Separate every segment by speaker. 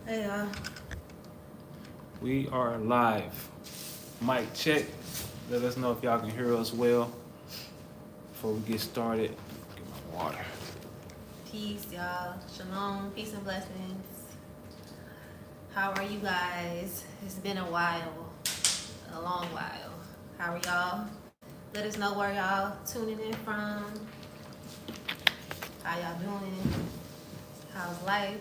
Speaker 1: Hey,
Speaker 2: We are live. Mic check. Let us know if y'all can hear us well before we get started. Get my water.
Speaker 1: peace, y'all. Shalom, peace and blessings. How are you guys? It's been a while, a long while. How are y'all? Let us know where y'all tuning in from. How y'all doing? How's life?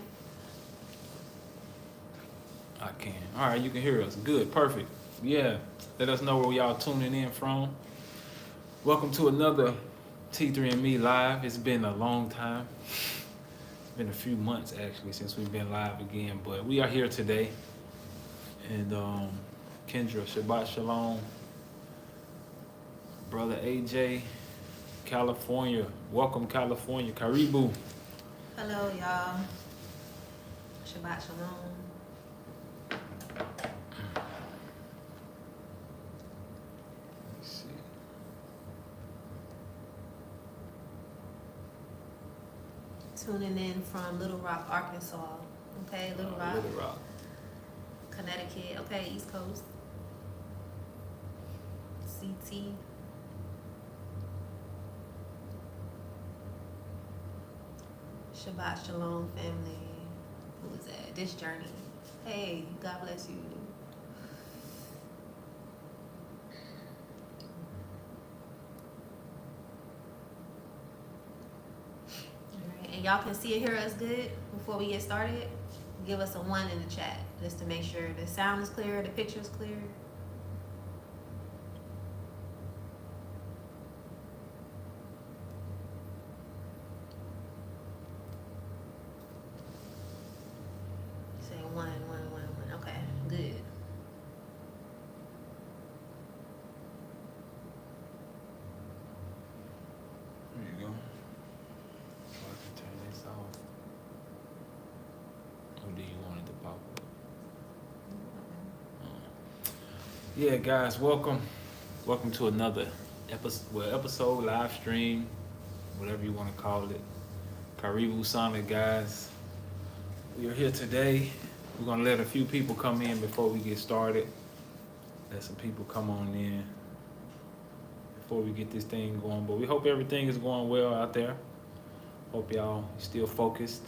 Speaker 2: I can. All right, you can hear us. Good, perfect. Yeah. Let us know where y'all tuning in from. Welcome to another T3&Me live. It's been a long time. It's been a few months actually since we've been live again, but we are here today. And Kendra, Shabbat Shalom. Brother AJ, California. Welcome, California. Karibu.
Speaker 1: Hello, y'all. Shabbat shalom.
Speaker 2: Let's see.
Speaker 1: Tuning in from Little Rock, Arkansas. Okay, Little Rock.
Speaker 2: Little Rock.
Speaker 1: Connecticut. Okay, East Coast. CT. Shabbat Shalom, family. Who is that? This journey. Hey, God bless you. Alright, and y'all can see and hear us good before we get started? Give us a 1 in the chat just to make sure the sound is clear, the picture is clear. Say 1, 1, 1, 1. Okay, good.
Speaker 2: There you go. So I can turn this off. Or do you want it to pop up? Yeah, guys, welcome. Welcome to another episode, live stream, whatever you want to call it. Karibu Sana, guys. We are here today. We're going to let a few people come in before we get started. Let some people come on in before we get this thing going. But we hope everything is going well out there. Hope y'all still focused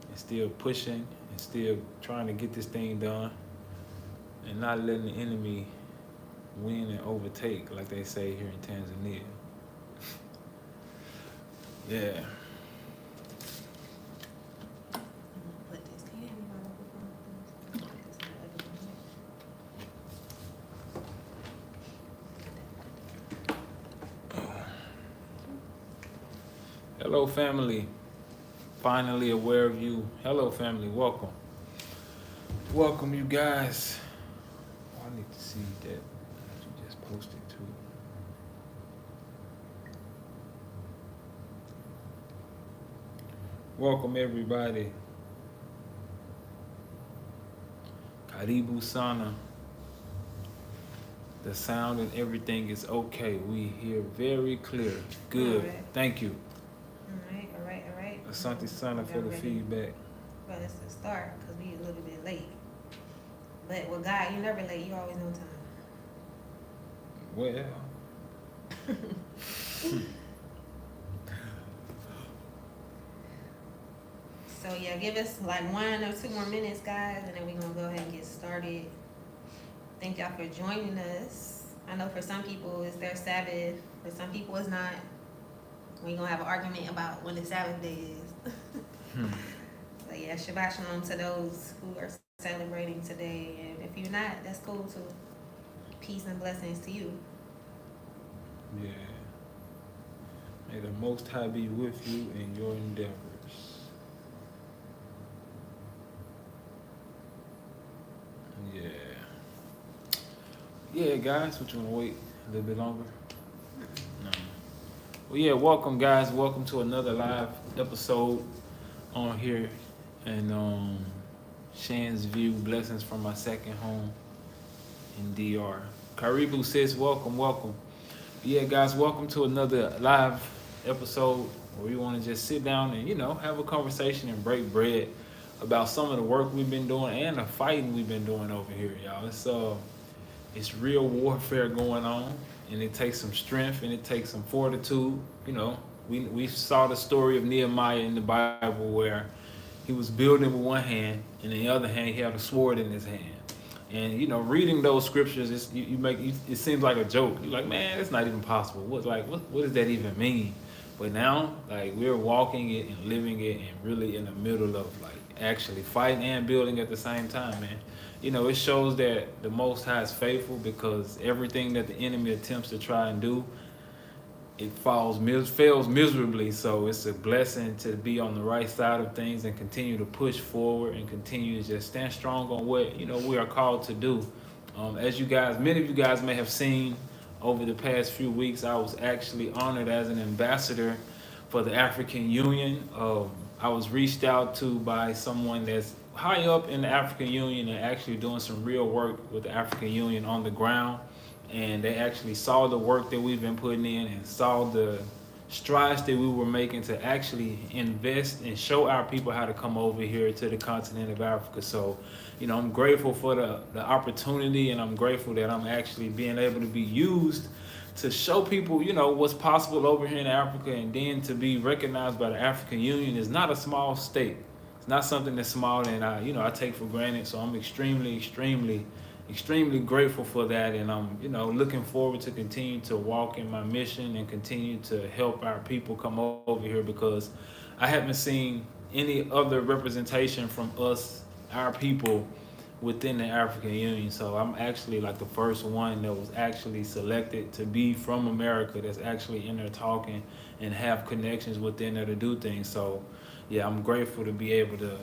Speaker 2: and still pushing and still trying to get this thing done and not letting the enemy win and overtake, like they say here in Tanzania. Yeah.
Speaker 1: Put this. Can you hand me my microphone, please? Put this in the other one.
Speaker 2: Hello, family. Finally aware of you. Hello, family. Welcome. Welcome, you guys. Oh, I need to see that you just posted too. Welcome, everybody. Karibu Sana. The sound and everything is okay. We hear very clear. Good.
Speaker 1: All right.
Speaker 2: Thank you.
Speaker 1: All right.
Speaker 2: Asante Sana for the
Speaker 1: Ready?
Speaker 2: feedback.
Speaker 1: Well, it's the start because we a little bit late. But with God, you never late. You always on time.
Speaker 2: Well.
Speaker 1: So yeah, give us like 1 or 2 more minutes, guys, and then we're gonna go ahead and get started. Thank y'all for joining us. I know for some people it's their Sabbath, for some people it's not. We're gonna have an argument about when the Sabbath day is. But yeah, Shabbat Shalom to those who are celebrating today, and if you're not, that's cool too. Peace and blessings to you.
Speaker 2: Yeah. May the Most High be with you in your endeavors. Yeah. Yeah, guys. What you want to wait a little bit longer? No. Well, yeah. Welcome, guys. Welcome to another live episode on here, and Shan's View. Blessings from my second home in DR. Karibu sis. Welcome. Yeah, guys. Welcome to another live episode where we want to just sit down and have a conversation and break bread about some of the work we've been doing and the fighting we've been doing over here, y'all. It's real warfare going on, and it takes some strength and it takes some fortitude. You know, we saw the story of Nehemiah in the Bible where he was building with one hand, and in the other hand he had a sword in his hand. And you know, reading those scriptures, it seems like a joke. You're like, man, it's not even possible. What does that even mean? But now, like, we're walking it and living it, and really in the middle of like actually fighting and building at the same time, man. You know, it shows that the Most High is faithful, because everything that the enemy attempts to try and do, it fails miserably. So it's a blessing to be on the right side of things and continue to push forward and continue to just stand strong on what, you know, we are called to do. As you guys, many of you guys may have seen over the past few weeks, I was actually honored as an ambassador for the African Union. I was reached out to by someone that's high up in the African Union and actually doing some real work with the African Union on the ground. And they actually saw the work that we've been putting in and saw the strides that we were making to actually invest and show our people how to come over here to the continent of Africa. So, you know, I'm grateful for the opportunity, and I'm grateful that I'm actually being able to be used to show people, you know, what's possible over here in Africa, and then to be recognized by the African Union is not a small state. It's not something that's small, and I take for granted. So I'm extremely grateful for that, and I'm, you know, looking forward to continue to walk in my mission and continue to help our people come over here, because I haven't seen any other representation from us, our people, within the African Union. So I'm actually like the first one that was actually selected to be from America that's actually in there talking and have connections within there to do things. So yeah, I'm grateful to be able to,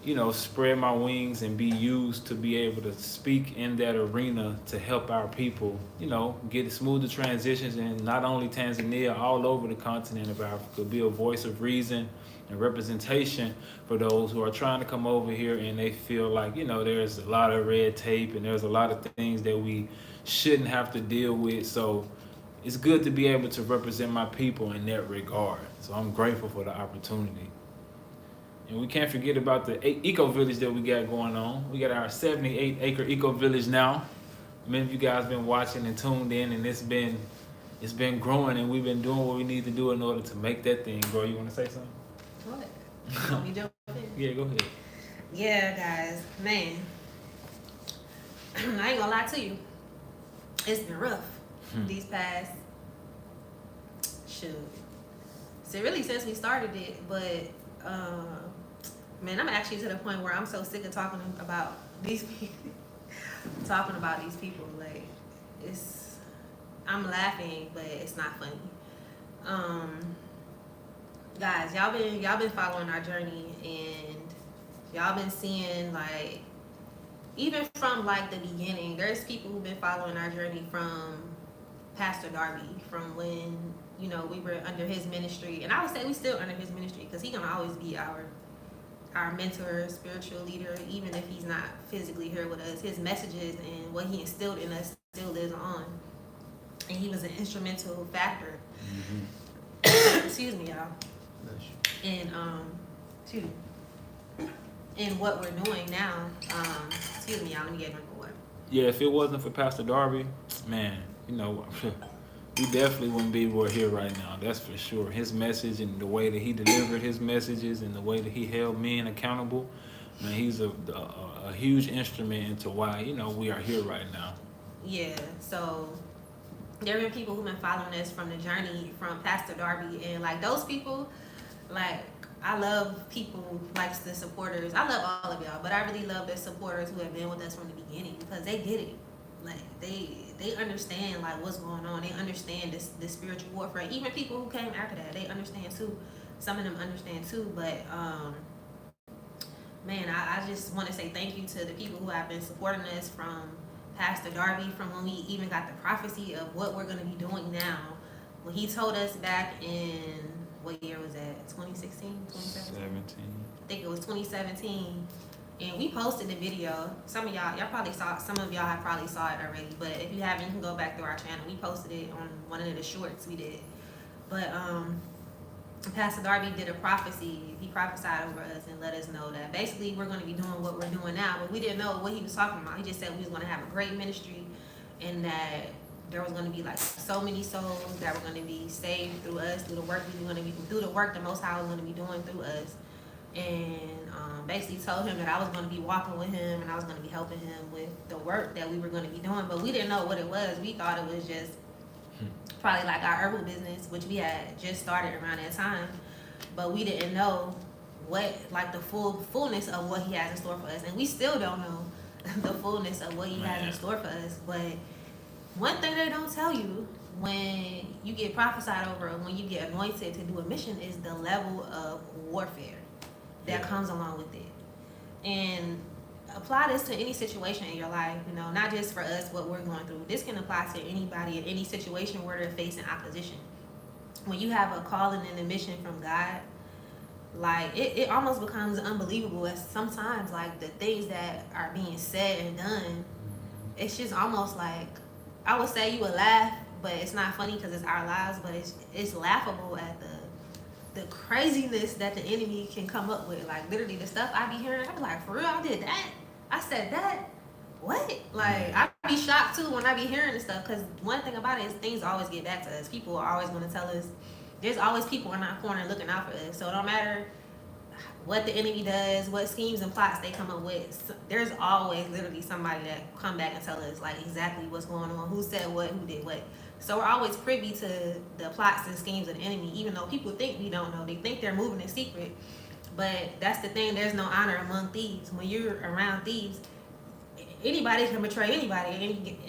Speaker 2: you know, spread my wings and be used to be able to speak in that arena to help our people, you know, get smoother transitions in not only Tanzania, all over the continent of Africa, be a voice of reason and representation for those who are trying to come over here and they feel like, you know, there's a lot of red tape and there's a lot of things that we shouldn't have to deal with. So it's good to be able to represent my people in that regard. So I'm grateful for the opportunity. And we can't forget about the eco village that we got going on. We got our 78-acre eco village now. Many of you guys been watching and tuned in, and it's been growing, and we've been doing what we need to do in order to make that thing grow. You want to say something?
Speaker 1: What? You want me to jump in?
Speaker 2: Yeah, go ahead.
Speaker 1: Yeah, guys, man. I ain't gonna lie to you. It's been rough these past, shoot. So really since we started it, but man, I'm actually to the point where I'm so sick of talking about these people. Like, I'm laughing, but it's not funny. Guys, y'all been following our journey, and y'all been seeing, like, even from like the beginning, there's people who've been following our journey from Pastor Darby, from when, you know, we were under his ministry, and I would say we still under his ministry, because he's gonna always be our mentor, spiritual leader, even if he's not physically here with us. His messages and what he instilled in us still lives on, and he was an instrumental factor. Excuse me, y'all. And in what we're doing now. Excuse me, y'all. Let me get a drink of water.
Speaker 2: Yeah, if it wasn't for Pastor Darby, man, you know, we definitely wouldn't be where we're here right now. That's for sure. His message and the way that he delivered his messages and the way that he held men accountable, man, he's a huge instrument into why, you know, we are here right now.
Speaker 1: Yeah, so there have been people who've been following us from the journey from Pastor Darby, and like those people, like, I love people like the supporters. I love all of y'all, but I really love the supporters who have been with us from the beginning, because they get it. Like, they understand like what's going on. They understand this spiritual warfare. Even people who came after that, they understand too. Some of them understand too. But man, I just want to say thank you to the people who have been supporting us from Pastor Darby, from when we even got the prophecy of what we're going to be doing now. When he told us back in, what year was that? 2016, 2017?
Speaker 2: 17.
Speaker 1: I think it was 2017. And we posted the video. Some of y'all probably saw, some of y'all have probably saw it already, but if you haven't, you can go back through our channel. We posted it on one of the shorts we did. But Pastor Darby did a prophecy. He prophesied over us and let us know that basically we're going to be doing what we're doing now, but we didn't know what he was talking about. He just said we was going to have a great ministry and that there was going to be like so many souls that were going to be saved through us, through the work we were going to be, through the work the Most High was going to be doing through us. And basically told him that I was going to be walking with him and I was going to be helping him with the work that we were going to be doing, but we didn't know what it was. We thought it was just probably like our herbal business, which we had just started around that time, but we didn't know what, like the fullness of what he has in store for us, and we still don't know the fullness of what he has in store for us. But one thing they don't tell you when you get prophesied over, when you get anointed to do a mission, is the level of warfare that comes along with it. And apply this to any situation in your life, you know, not just for us, what we're going through. This can apply to anybody in any situation where they're facing opposition. When you have a calling and a mission from God, like it almost becomes unbelievable as sometimes like the things that are being said and done, it's just almost like, I would say you would laugh, but it's not funny because it's our lives, but it's laughable at the craziness that the enemy can come up with. Like literally the stuff I be hearing, I be like, for real, I did that? I said that? What? Like, I be shocked too when I be hearing this stuff, because one thing about it is things always get back to us. People are always going to tell us, there's always people in our corner looking out for us. So it don't matter what the enemy does, what schemes and plots they come up with, there's always literally somebody that come back and tell us like exactly what's going on, who said what, who did what. So we're always privy to the plots and schemes of the enemy, even though people think we don't know. They think they're moving in secret. But that's the thing, there's no honor among thieves. When you're around thieves, anybody can betray anybody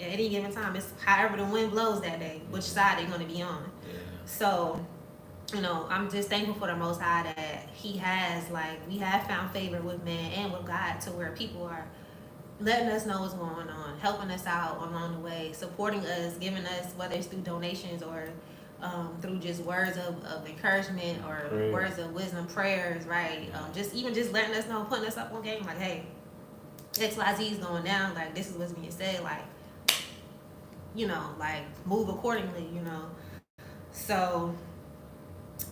Speaker 1: at any given time. It's however the wind blows that day, which side they're going to be on. Yeah. So, you know, I'm just thankful for the Most High that he has, like, we have found favor with man and with God, to where people are letting us know what's going on, helping us out along the way, supporting us, giving us, whether it's through donations or through just words of encouragement or words of wisdom, prayers, right? Just letting us know, putting us up on game, like, hey, XYZ is going down, like, this is what's being said, like, you know, like, move accordingly, you know. So,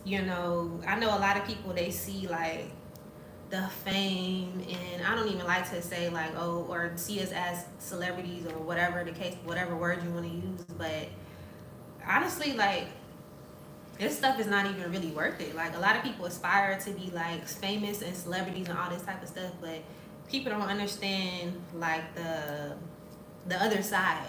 Speaker 1: you know, I know a lot of people, they see, like, the fame, and I don't even like to say, like, oh, or see us as celebrities or whatever the case, whatever word you want to use, but honestly, like, this stuff is not even really worth it. Like, a lot of people aspire to be, like, famous and celebrities and all this type of stuff, but people don't understand, like, the other side.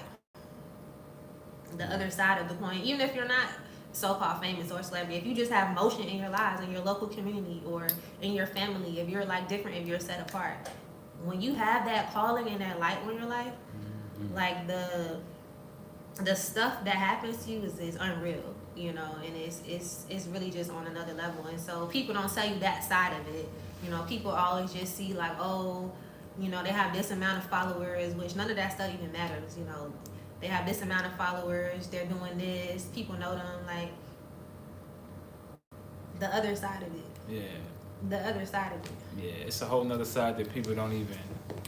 Speaker 1: The other side of the coin. Even if you're not so-called famous or celebrity, if you just have motion in your lives, in your local community, or in your family, if you're, like, different, if you're set apart, when you have that calling and that light on your life, like, the stuff that happens to you is unreal, you know, and it's really just on another level. And so people don't tell you that side of it. You know, people always just see, like, oh, you know, they have this amount of followers, which none of that stuff even matters. You know, they have this amount of followers, they're doing this, people know them, like, the other side of it.
Speaker 2: Yeah.
Speaker 1: The other side of it.
Speaker 2: Yeah, it's a whole nother side that people don't even,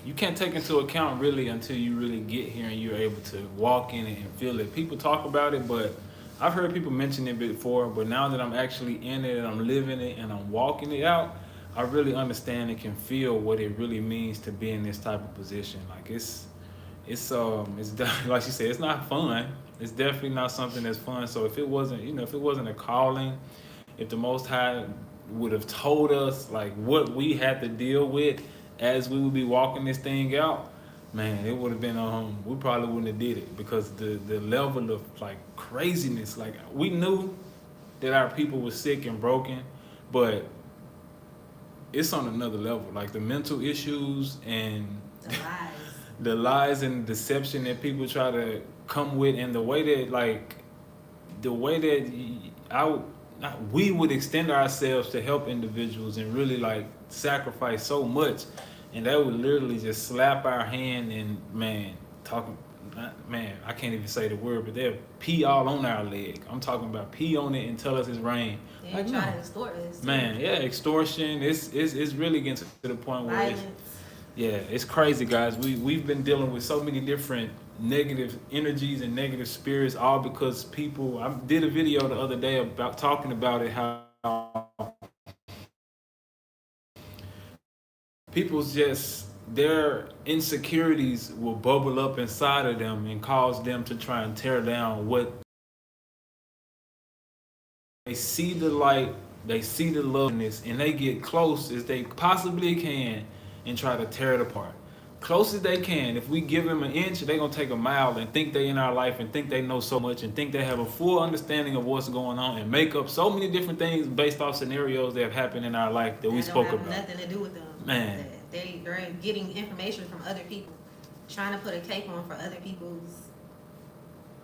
Speaker 2: you can't take into account really until you really get here and you're able to walk in it and feel it. People talk about it, but I've heard people mention it before, but now that I'm actually in it and I'm living it and I'm walking it out, I really understand and can feel what it really means to be in this type of position. Like, it's definitely, like you said, it's not fun. It's definitely not something that's fun. So if it wasn't, you know, if it wasn't a calling, if the Most High would have told us, like, what we had to deal with as we would be walking this thing out, man, it would have been, we probably wouldn't have did it, because the level of, like, craziness, like, we knew that our people were sick and broken, but it's on another level. Like, the mental issues and the lies and deception that people try to come with, and the way that we would extend ourselves to help individuals and really, like, sacrifice so much, and that would literally just slap our hand and, I can't even say the word, but they'll pee all on our leg. I'm talking about pee on it and tell us it's rain.
Speaker 1: They're like, trying to extort us.
Speaker 2: Man, yeah, extortion. It's really getting to the point where it's crazy, guys. We've been dealing with so many different negative energies and negative spirits, all because people. I did a video the other day about talking about it, how people's just their insecurities will bubble up inside of them and cause them to try and tear down what they see the light, they see the loveness, and they get close as they possibly can and try to tear it apart. Close as they can. If we give them an inch, they're gonna take a mile and think they in our life and think they know so much and think they have a full understanding of what's going on and make up so many different things based off scenarios that have happened in our life that we spoke about.
Speaker 1: Nothing to do with them.
Speaker 2: Man.
Speaker 1: They're getting information from other people, trying to put a cape on for other people's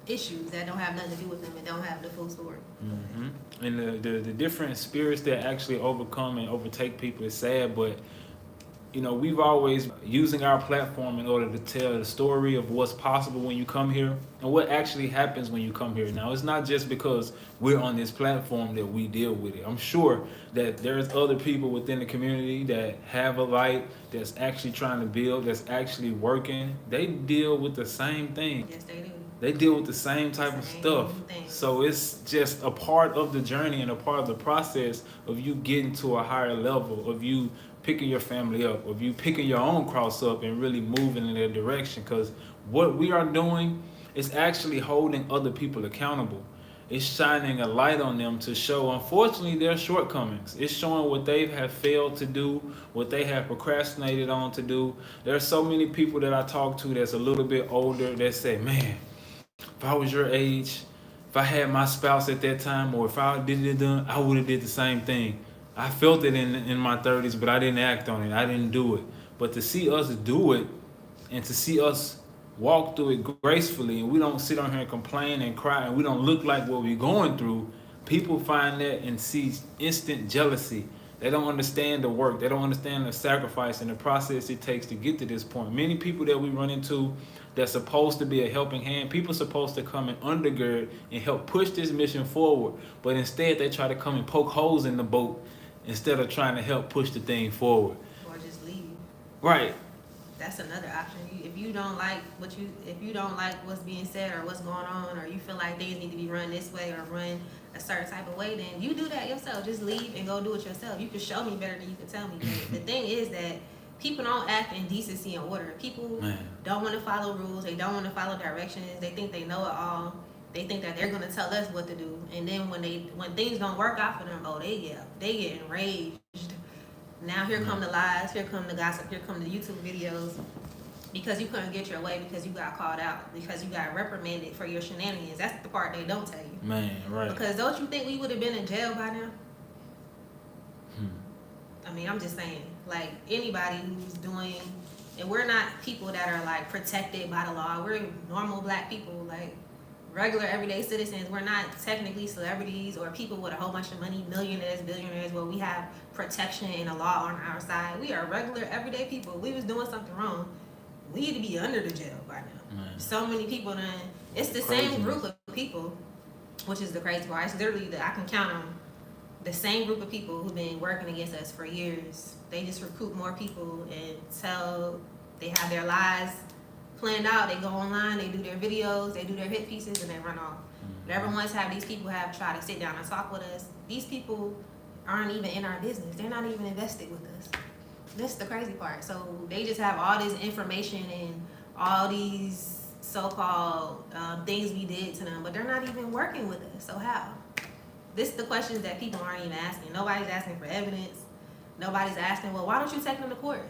Speaker 1: issues that don't have nothing to do with them and don't have the full story.
Speaker 2: Mm-hmm. And the different spirits that actually overcome and overtake people is sad, but we've always using our platform in order to tell the story of what's possible when you come here and what actually happens when you come here. Now, it's not just because we're on this platform that we deal with it. I'm sure that there's other people within the community that have a light, that's actually trying to build, that's actually working. They deal with the same thing.
Speaker 1: Yes, they do.
Speaker 2: They deal with the same type of stuff. So it's just a part of the journey and a part of the process of you getting to a higher level, of you picking your family up, of you picking your own cross up and really moving in that direction. Because what we are doing is actually holding other people accountable. It's shining a light on them to show, unfortunately, their shortcomings. It's showing what they have failed to do, what they have procrastinated on to do. There are so many people that I talk to that's a little bit older that say, man, if I was your age, if I had my spouse at that time, or if I did it done, I would have did the same thing. I felt it in my 30s, but I didn't act on it. I didn't do it. But to see us do it and to see us walk through it gracefully, and we don't sit on here and complain and cry, and we don't look like what we're going through, people find that and see instant jealousy. They don't understand the work. They don't understand the sacrifice and the process it takes to get to this point. Many people that we run into that's supposed to be a helping hand, people supposed to come and undergird and help push this mission forward, but instead they try to come and poke holes in the boat instead of trying to help push the thing forward.
Speaker 1: Or just leave.
Speaker 2: Right.
Speaker 1: That's another option. If you don't like what's being said or what's going on, or you feel like things need to be run this way or run a certain type of way, then you do that yourself. Just leave and go do it yourself. You can show me better than you can tell me. The thing is that people don't act in decency and order. People don't want to follow rules. They don't want to follow directions. They think they know it all. They think that they're going to tell us what to do. And then when things don't work out for them, they get enraged. Now here come the lies, here come the gossip, here come the YouTube videos. Because you couldn't get your way, because you got called out, because you got reprimanded for your shenanigans. That's the part they don't tell you.
Speaker 2: Man, right.
Speaker 1: Because don't you think we would have been in jail by now? I mean, I'm just saying, like, anybody who's doing, and we're not people that are like protected by the law. We're normal black people, like regular everyday citizens. We're not technically celebrities or people with a whole bunch of money, millionaires, billionaires, where we have protection and a law on our side. We are regular everyday people. We was doing something wrong, we need to be under the jail by now. So many people done. It's the same group of people, which is the crazy part. It's literally I can count on the same group of people who've been working against us for years. They just recruit more people until they have their lies planned out. They go online, they do their videos, they do their hit pieces, and they run off. Never once have these people have tried to sit down and talk with us. These people aren't even in our business. They're not even invested with us. That's the crazy part. So they just have all this information and all these so-called things we did to them, but they're not even working with us. So how? This is the questions that people aren't even asking. Nobody's asking for evidence. Nobody's asking, well, why don't you take them to court?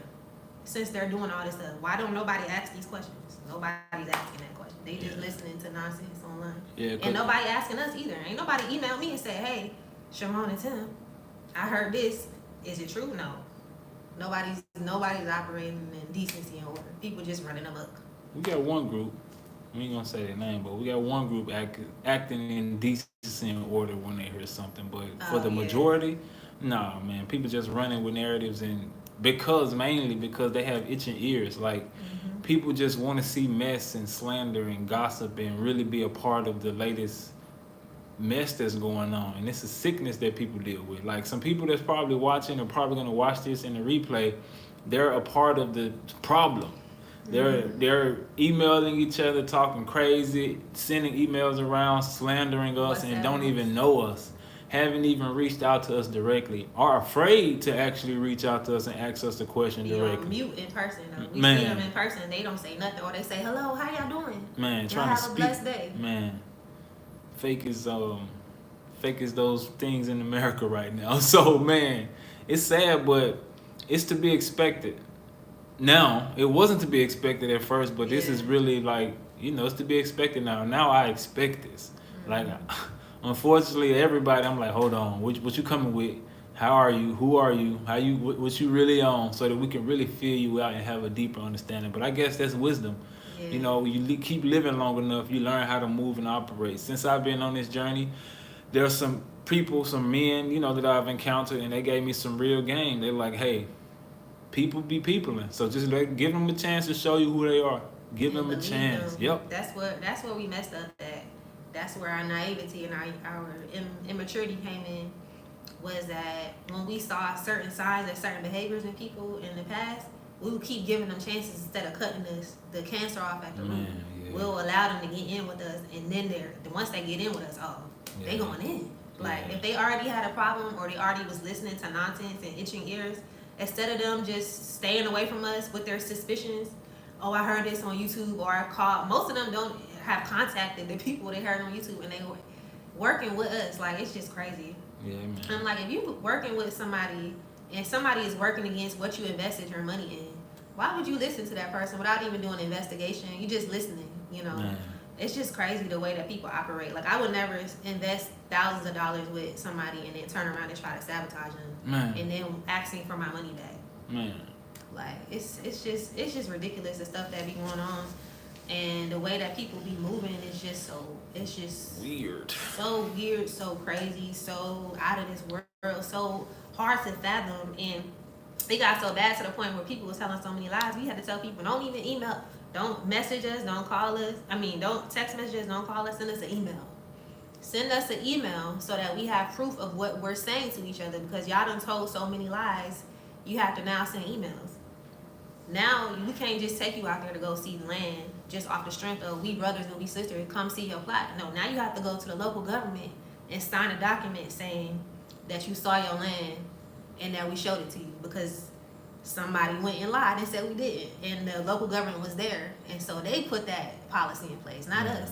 Speaker 1: Since they're doing all this stuff, why don't nobody ask these questions? Nobody's asking that question. They just listening to nonsense online. And nobody asking us either. Ain't nobody emailed me and said, hey, Sharon and Tim, I heard this. Is it true? No. Nobody's operating in decency and order. People just running amok.
Speaker 2: We got one group, we ain't gonna say their name, but we got one group acting in decency and order when they hear something. But for the majority, nah, man, people just running with narratives, and mainly because they have itching ears. Like people just want to see mess and slander and gossip and really be a part of the latest mess that's going on. And it's a sickness that people deal with. Like some people that's probably watching or probably gonna watch this in the replay, they're a part of the problem. They're emailing each other, talking crazy, sending emails around, slandering us, and don't even know us. haven't even reached out to us directly, are afraid to actually reach out to us and ask us the question
Speaker 1: Be on
Speaker 2: directly.
Speaker 1: mute in person. Though. We
Speaker 2: Man.
Speaker 1: see them in person, they don't say nothing, or they say, "Hello, how y'all doing?
Speaker 2: Man,
Speaker 1: y'all
Speaker 2: trying
Speaker 1: have
Speaker 2: to speak.
Speaker 1: a blessed day."
Speaker 2: Man, fake is those things in America right now. So man, it's sad, but it's to be expected. Now, it wasn't to be expected at first, but this is really like, it's to be expected now. Now I expect this. Mm-hmm. Like, unfortunately, everybody, I'm like, hold on, what you coming with? How are you? Who are you? What you really on? So that we can really feel you out and have a deeper understanding. But I guess that's wisdom. Yeah. You keep living long enough, you learn how to move and operate. Since I've been on this journey, there's some people, some men, that I've encountered, and they gave me some real game. They're like, hey, people be peopling. So just give them a chance to show you who they are. Give them a chance.
Speaker 1: Them.
Speaker 2: Yep.
Speaker 1: That's where we messed up at. That's where our naivety and our immaturity came in. Was that when we saw certain signs and certain behaviors in people in the past, we would keep giving them chances instead of cutting the cancer off at the root. Yeah. We'll allow them to get in with us, and then once they get in with us, they going in. Like if they already had a problem or they already was listening to nonsense and itching ears, instead of them just staying away from us with their suspicions, I heard this on YouTube, or I called. Most of them don't have contacted the people they heard on YouTube, and they were working with us. Like, it's just crazy.
Speaker 2: Yeah, man.
Speaker 1: I'm like, if you working with somebody and somebody is working against what you invested your money in, why would you listen to that person without even doing an investigation? You just listening, Man. It's just crazy the way that people operate. Like, I would never invest thousands of dollars with somebody and then turn around and try to sabotage them, man, and then asking for my money back.
Speaker 2: Man.
Speaker 1: Like, it's just ridiculous, the stuff that be going on, and the way that people be moving is just
Speaker 2: weird,
Speaker 1: so crazy, so out of this world, so hard to fathom. And it got so bad to the point where people was telling so many lies. We had to tell people, don't even email, don't message us, don't call us. Don't text messages, don't call us, send us an email. Send us an email so that we have proof of what we're saying to each other, because y'all done told so many lies. You have to now send emails. Now, we can't just take you out there to go see land just off the strength of we brothers and we sisters, come see your plot. No, now you have to go to the local government and sign a document saying that you saw your land and that we showed it to you, because somebody went and lied and said we didn't, and the local government was there, and so they put that policy in place, not us.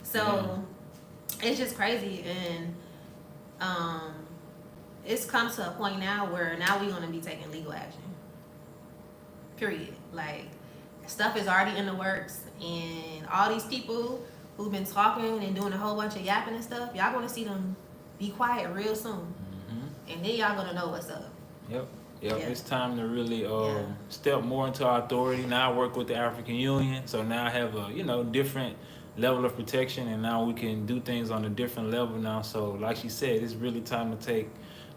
Speaker 1: So it's just crazy, and it's come to a point now where now we're going to be taking legal action. Period. Like, stuff is already in the works, and all these people who've been talking and doing a whole bunch of yapping and stuff, y'all going to see them be quiet real soon. Mm-hmm. And then y'all going to know what's up.
Speaker 2: Yep. It's time to really step more into our authority. Now I work with the African Union, so now I have a different level of protection, and now we can do things on a different level now. So like she said, it's really time to take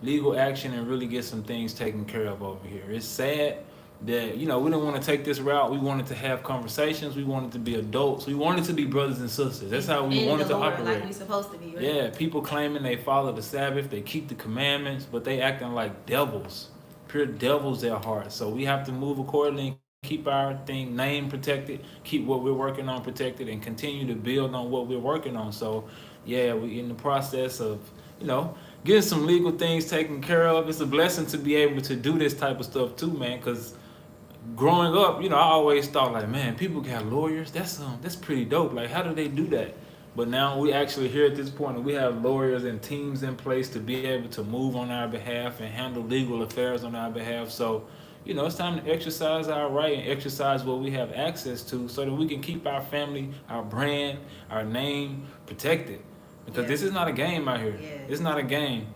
Speaker 2: legal action and really get some things taken care of over here. It's sad that we didn't want to take this route. We wanted to have conversations. We wanted to be adults. We wanted to be brothers and sisters. That's how we wanted to operate.
Speaker 1: Like we supposed to be, right?
Speaker 2: Yeah, people claiming they follow the Sabbath, they keep the commandments, but they acting like devils, pure devils at heart. So we have to move accordingly and keep our name protected, keep what we're working on protected, and continue to build on what we're working on. So we're in the process of getting some legal things taken care of. It's a blessing to be able to do this type of stuff too, man, because growing up, I always thought like, man, people got lawyers. That's pretty dope. Like, how do they do that? But now we actually here at this point, and we have lawyers and teams in place to be able to move on our behalf and handle legal affairs on our behalf. So, it's time to exercise our right and exercise what we have access to, so that we can keep our family, our brand, our name protected. Because this is not a game out here. Yeah. It's not a game.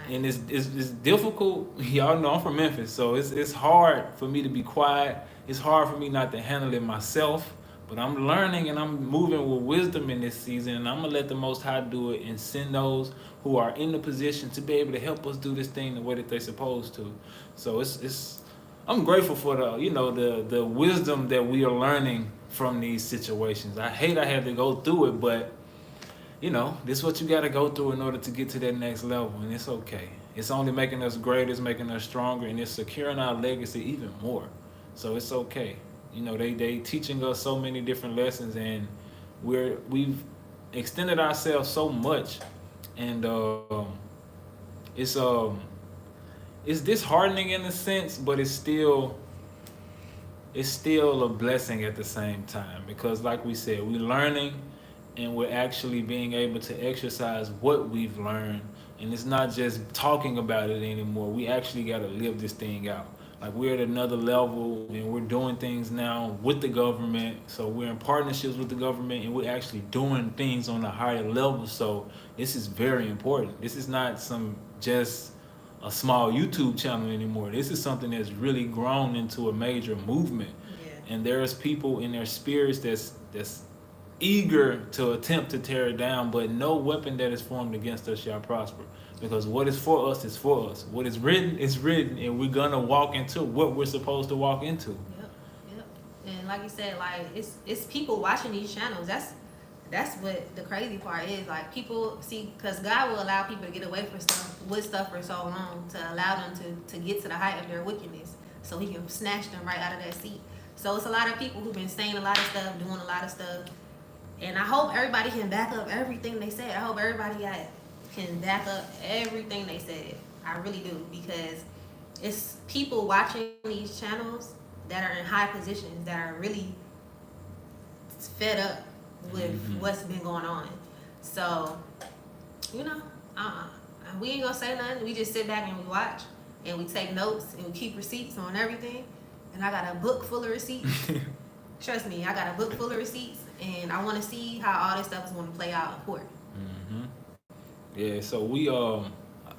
Speaker 2: And it's difficult. Y'all know I'm from Memphis, so it's hard for me to be quiet. It's hard for me not to handle it myself. But I'm learning and I'm moving with wisdom in this season, and I'm gonna let the Most High do it and send those who are in the position to be able to help us do this thing the way that they're supposed to. So I'm grateful for the wisdom that we are learning from these situations. I hate I had to go through it, but this is what you got to go through in order to get to that next level, and it's okay. It's only making us greater, it's making us stronger, and it's securing our legacy even more. So it's okay. They teaching us so many different lessons, and we've extended ourselves so much, and it's disheartening in a sense, but it's still a blessing at the same time, because like we said, we're learning and we're actually being able to exercise what we've learned, and it's not just talking about it anymore. We actually got to live this thing out. Like, we're at another level and we're doing things now with the government, so we're in partnerships with the government and we're actually doing things on a higher level. So this is very important. This is not some just a small YouTube channel anymore. This is something that's really grown into a major movement.
Speaker 1: Yeah.
Speaker 2: And there's people in their spirits that's eager to attempt to tear it down, but no weapon that is formed against us shall prosper. Because what is for us is for us. What is written is written, and we're gonna walk into what we're supposed to walk into.
Speaker 1: Yep. And like you said, like it's people watching these channels. That's what the crazy part is. Like, people see, because God will allow people to get away with stuff for so long, to allow them to get to the height of their wickedness, so He can snatch them right out of that seat. So it's a lot of people who've been saying a lot of stuff, doing a lot of stuff, and I hope everybody can back up everything they said. I hope everybody can back up everything they said. I really do, because it's people watching these channels that are in high positions that are really fed up with what's been going on. So, we ain't gonna say nothing. We just sit back and we watch, and we take notes, and we keep receipts on everything. And I got a book full of receipts. Trust me, I got a book full of receipts, and I want to see how all this stuff is going to play out in court.
Speaker 2: Yeah, so we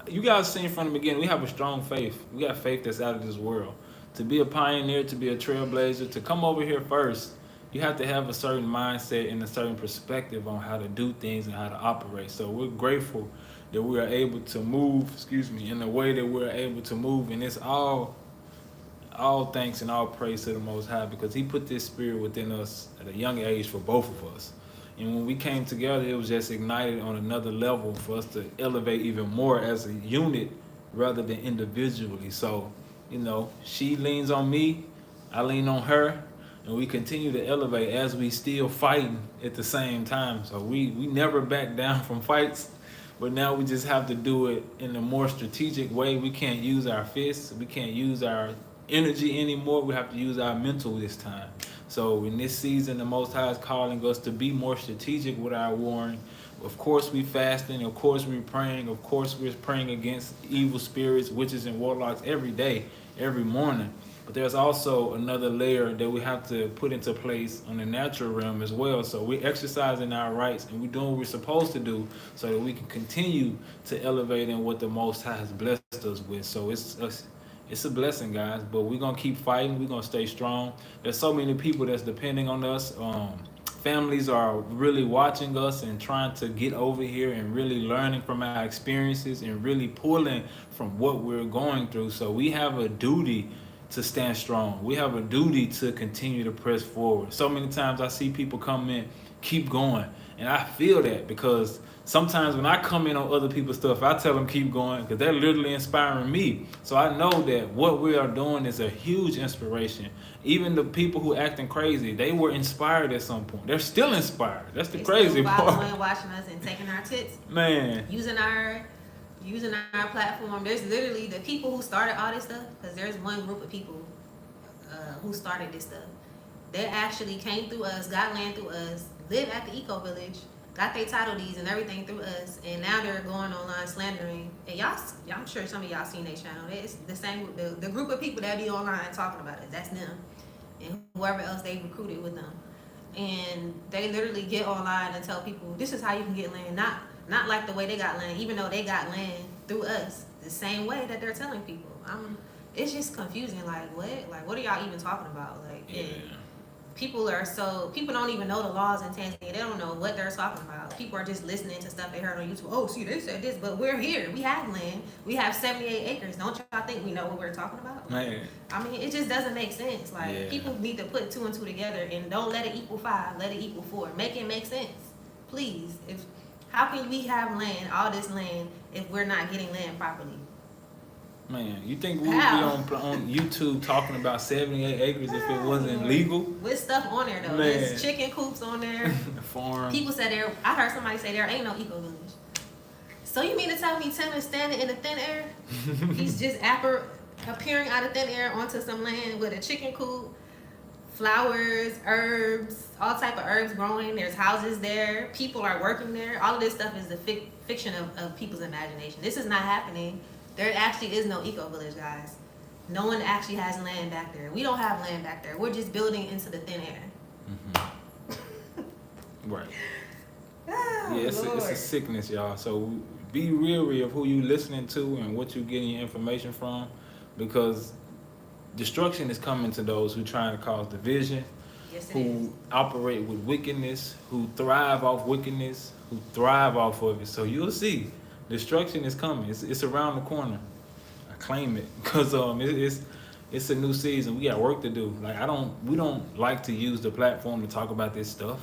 Speaker 2: you guys seen from the beginning, we have a strong faith. We got faith that's out of this world. To be a pioneer, to be a trailblazer, to come over here first, you have to have a certain mindset and a certain perspective on how to do things and how to operate. So we're grateful that we are able to move, in the way that we're able to move, and it's all thanks and all praise to the Most High, because He put this spirit within us at a young age for both of us. And when we came together, it was just ignited on another level for us to elevate even more as a unit rather than individually. So, she leans on me, I lean on her, and we continue to elevate as we still fighting at the same time. So we never back down from fights, but now we just have to do it in a more strategic way. We can't use our fists, we can't use our energy anymore. We have to use our mental this time. So in this season, the Most High is calling us to be more strategic with our warring. Of course, we fasting. Of course, we're praying. Of course, we're praying against evil spirits, witches, and warlocks every day, every morning. But there's also another layer that we have to put into place on the natural realm as well. So we're exercising our rights, and we're doing what we're supposed to do so that we can continue to elevate in what the Most High has blessed us with. So it's a blessing, guys, but we're going to keep fighting. We're going to stay strong. There's so many people that's depending on us. Families are really watching us and trying to get over here and really learning from our experiences and really pulling from what we're going through. So we have a duty to stand strong. We have a duty to continue to press forward. So many times I see people come in, keep going, and I feel that, because sometimes when I come in on other people's stuff, I tell them keep going, because they're literally inspiring me. So I know that what we are doing is a huge inspiration. Even the people who acting crazy, they were inspired at some point. They're still inspired. That's the crazy part.
Speaker 1: Following, watching us, and taking our tips.
Speaker 2: Man.
Speaker 1: Using our platform. There's literally the people who started all this stuff, because there's one group of people who started this stuff. They actually came through us, got land through us, lived at the eco village, got their title deeds and everything through us, and now they're going online slandering. And y'all, I'm sure some of y'all seen their channel. It's the same, the group of people that be online talking about it. That's them, and whoever else they recruited with them. And they literally get online and tell people, this is how you can get land. Not like the way they got land, even though they got land through us, the same way that they're telling people. It's just confusing. Like, what are y'all even talking about? Like,
Speaker 2: yeah.
Speaker 1: People don't even know the laws in Tanzania. They don't know what they're talking about. People are just listening to stuff they heard on YouTube. Oh, see, they said this, but we're here. We have land. We have 78 acres. Don't y'all think we know what we're talking about?
Speaker 2: Man.
Speaker 1: It just doesn't make sense. Like, people need to put 2 and 2 together, and don't let it equal 5. Let it equal 4. Make it make sense, please. How can we have land, all this land, if we're not getting land properly?
Speaker 2: Man, you think we would be on YouTube talking about 78 acres if it wasn't legal?
Speaker 1: With stuff on there, though.
Speaker 2: Man.
Speaker 1: There's chicken coops on there.
Speaker 2: Farm.
Speaker 1: People said I heard somebody say there ain't no eco village. So you mean to tell me Tim is standing in the thin air? He's just appearing out of thin air onto some land with a chicken coop, flowers, herbs, all type of herbs growing. There's houses there. People are working there. All of this stuff is the fiction of people's imagination. This is not happening. There actually is no eco-village, guys. No one actually has land back there. We don't have land back there. We're just building into the thin air.
Speaker 2: Right.
Speaker 1: Oh,
Speaker 2: yeah, it's a sickness, y'all. So be weary of who you listening to and what you getting your information from, because destruction is coming to those who trying to cause division,
Speaker 1: yes,
Speaker 2: who operate with wickedness, who thrive off wickedness, who thrive off of it. So you'll see, destruction is coming. It's around the corner. I claim it because it's a new season. We got work to do. Like we don't like to use the platform to talk about this stuff.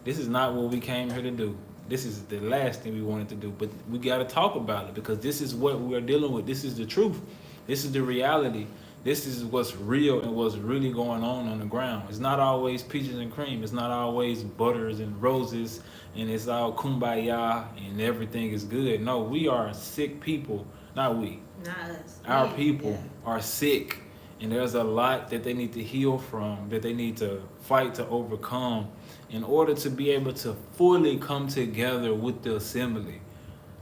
Speaker 2: This is not what we came here to do. This is the last thing we wanted to do, but we got to talk about it because this is what we're dealing with. This is the truth. This is the reality. This is what's real and what's really going on the ground. It's not always peaches and cream. It's not always butters and roses and it's all kumbaya and everything is good. No, we are sick people. Not we.
Speaker 1: Not us.
Speaker 2: Our people are sick, and there's a lot that they need to heal from, that they need to fight to overcome in order to be able to fully come together with the assembly.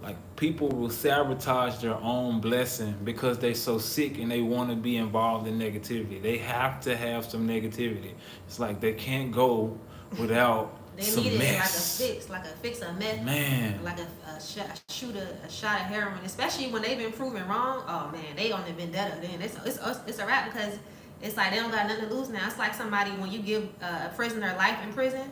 Speaker 2: Like, people will sabotage their own blessing because they're so sick and they want to be involved in negativity. They have to have some negativity. It's like they can't go without
Speaker 1: they
Speaker 2: some
Speaker 1: need it
Speaker 2: mess.
Speaker 1: like a fix of meth.
Speaker 2: Man.
Speaker 1: Like a shot of heroin, especially when they've been proven wrong. Oh man, they on the vendetta. Then it's a wrap because it's like they don't got nothing to lose now. It's like somebody when you give a prisoner life in prison,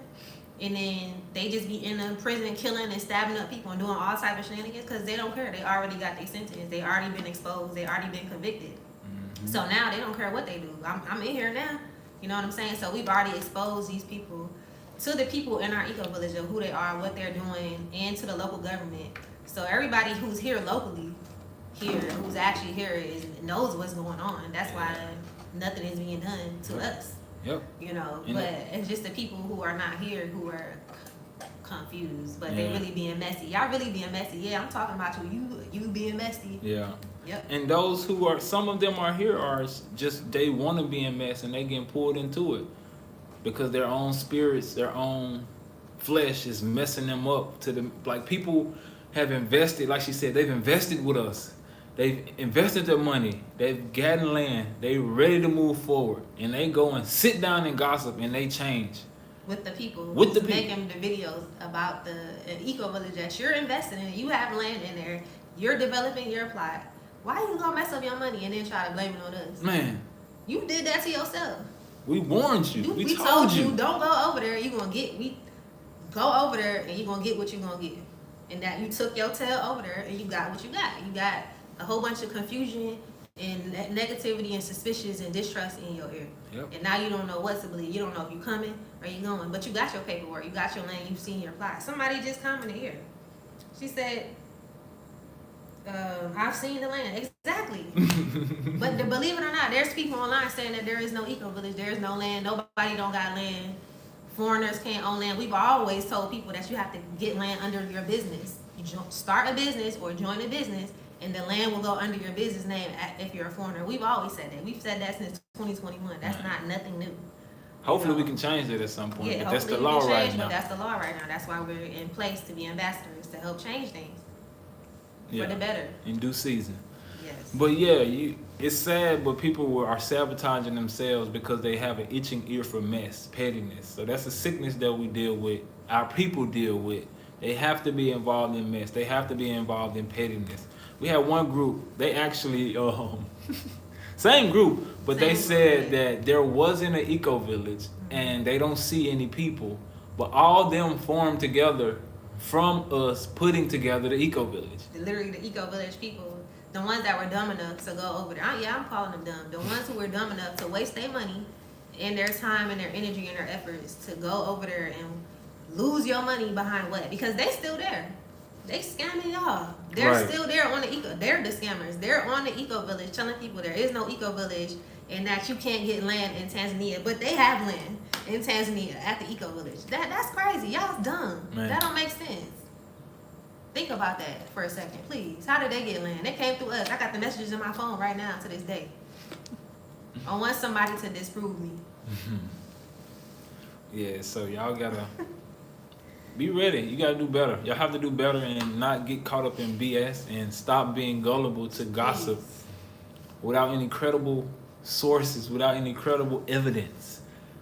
Speaker 1: and then they just be in the prison killing and stabbing up people and doing all type of shenanigans because they don't care. They already got their sentence. They already been exposed. They already been convicted. Mm-hmm. So now they don't care what they do. I'm in here now. You know what I'm saying? So we've already exposed these people to the people in our eco-village of who they are, what they're doing, and to the local government. So everybody who's here locally, who's actually here, knows what's going on. That's why nothing is being done to us.
Speaker 2: Yep.
Speaker 1: You know, but it's just the people who are not here who are confused, but they really being messy. Y'all really being messy. Yeah, I'm talking about you being messy.
Speaker 2: Yeah.
Speaker 1: Yep.
Speaker 2: And those who are, some of them are here are just, they want to be in mess and they getting pulled into it because their own spirits, their own flesh is messing them up to the, like, people have invested, like she said, they've invested with us. They've invested their money. They've gotten land. They ready to move forward, and they go and sit down and gossip, and they change
Speaker 1: with the people
Speaker 2: making
Speaker 1: the videos about the eco village that you're investing in. You have land in there. You're developing your plot. Why you gonna mess up your money and then try to blame it on us?
Speaker 2: Man,
Speaker 1: you did that to yourself.
Speaker 2: We warned you. We
Speaker 1: told you don't go over there. You gonna get go over there and you gonna get what you gonna get. And that you took your tail over there and you got what you got. You got a whole bunch of confusion and negativity and suspicions and distrust in your ear.
Speaker 2: Yep.
Speaker 1: And now you don't know what to believe. You don't know if you coming or you going. But you got your paperwork. You got your land. You've seen your plot. Somebody just commented here. She said, I've seen the land. Exactly. But believe it or not, there's people online saying that there is no eco-village. There is no land. Nobody don't got land. Foreigners can't own land. We've always told people that you have to get land under your business. You start a business or join a business, and the land will go under your business name if you're a foreigner. We've always said that. We've said that since 2021. That's not nothing new.
Speaker 2: Hopefully we can change it at some point.
Speaker 1: Yeah,
Speaker 2: but that's the law right now.
Speaker 1: But that's the law right now. That's why we're in place to be ambassadors to help change things for the better.
Speaker 2: In due season.
Speaker 1: Yes.
Speaker 2: But it's sad, but people are sabotaging themselves because they have an itching ear for mess, pettiness. So that's a sickness that we deal with. Our people deal with. They have to be involved in mess. They have to be involved in pettiness. We had one group, they actually, same group, but they said that there wasn't an eco-village and they don't see any people, but all them formed together from us putting together the eco-village.
Speaker 1: Literally the eco-village people, the ones that were dumb enough to go over there. I'm calling them dumb. The ones who were dumb enough to waste their money and their time and their energy and their efforts to go over there and lose your money behind what? Because they still there. They scamming y'all. They're still there on the eco. They're the scammers. They're on the eco-village telling people there is no eco-village and that you can't get land in Tanzania, but they have land in Tanzania at the eco-village. That's crazy. Y'all's dumb.
Speaker 2: Man.
Speaker 1: That don't make sense. Think about that for a second, please. How did they get land? They came through us. I got the messages in my phone right now to this day. I want somebody to disprove me.
Speaker 2: Yeah, so y'all gotta be ready. You gotta do better. Y'all have to do better and not get caught up in BS and stop being gullible to gossip without any credible sources, without any credible evidence.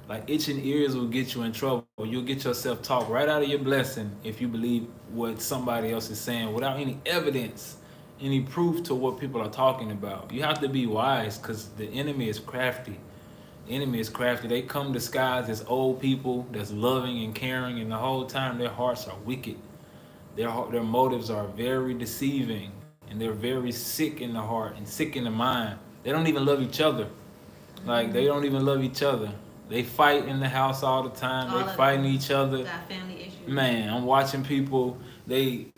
Speaker 2: Like itching ears will get you in trouble. You'll get yourself talked right out of your blessing if you believe what somebody else is saying without any evidence, any proof to what people are talking about. You have to be wise because the enemy is crafty. The enemy is crafty. They come disguised as old people that's loving and caring, and the whole time their hearts are wicked. Their motives are very deceiving, and they're very sick in the heart and sick in the mind. They don't even love each other. Like, they don't even love each other. They fight in the house all the time.
Speaker 1: All
Speaker 2: they fighting each other.
Speaker 1: Got family issues.
Speaker 2: Man, I'm watching people. They.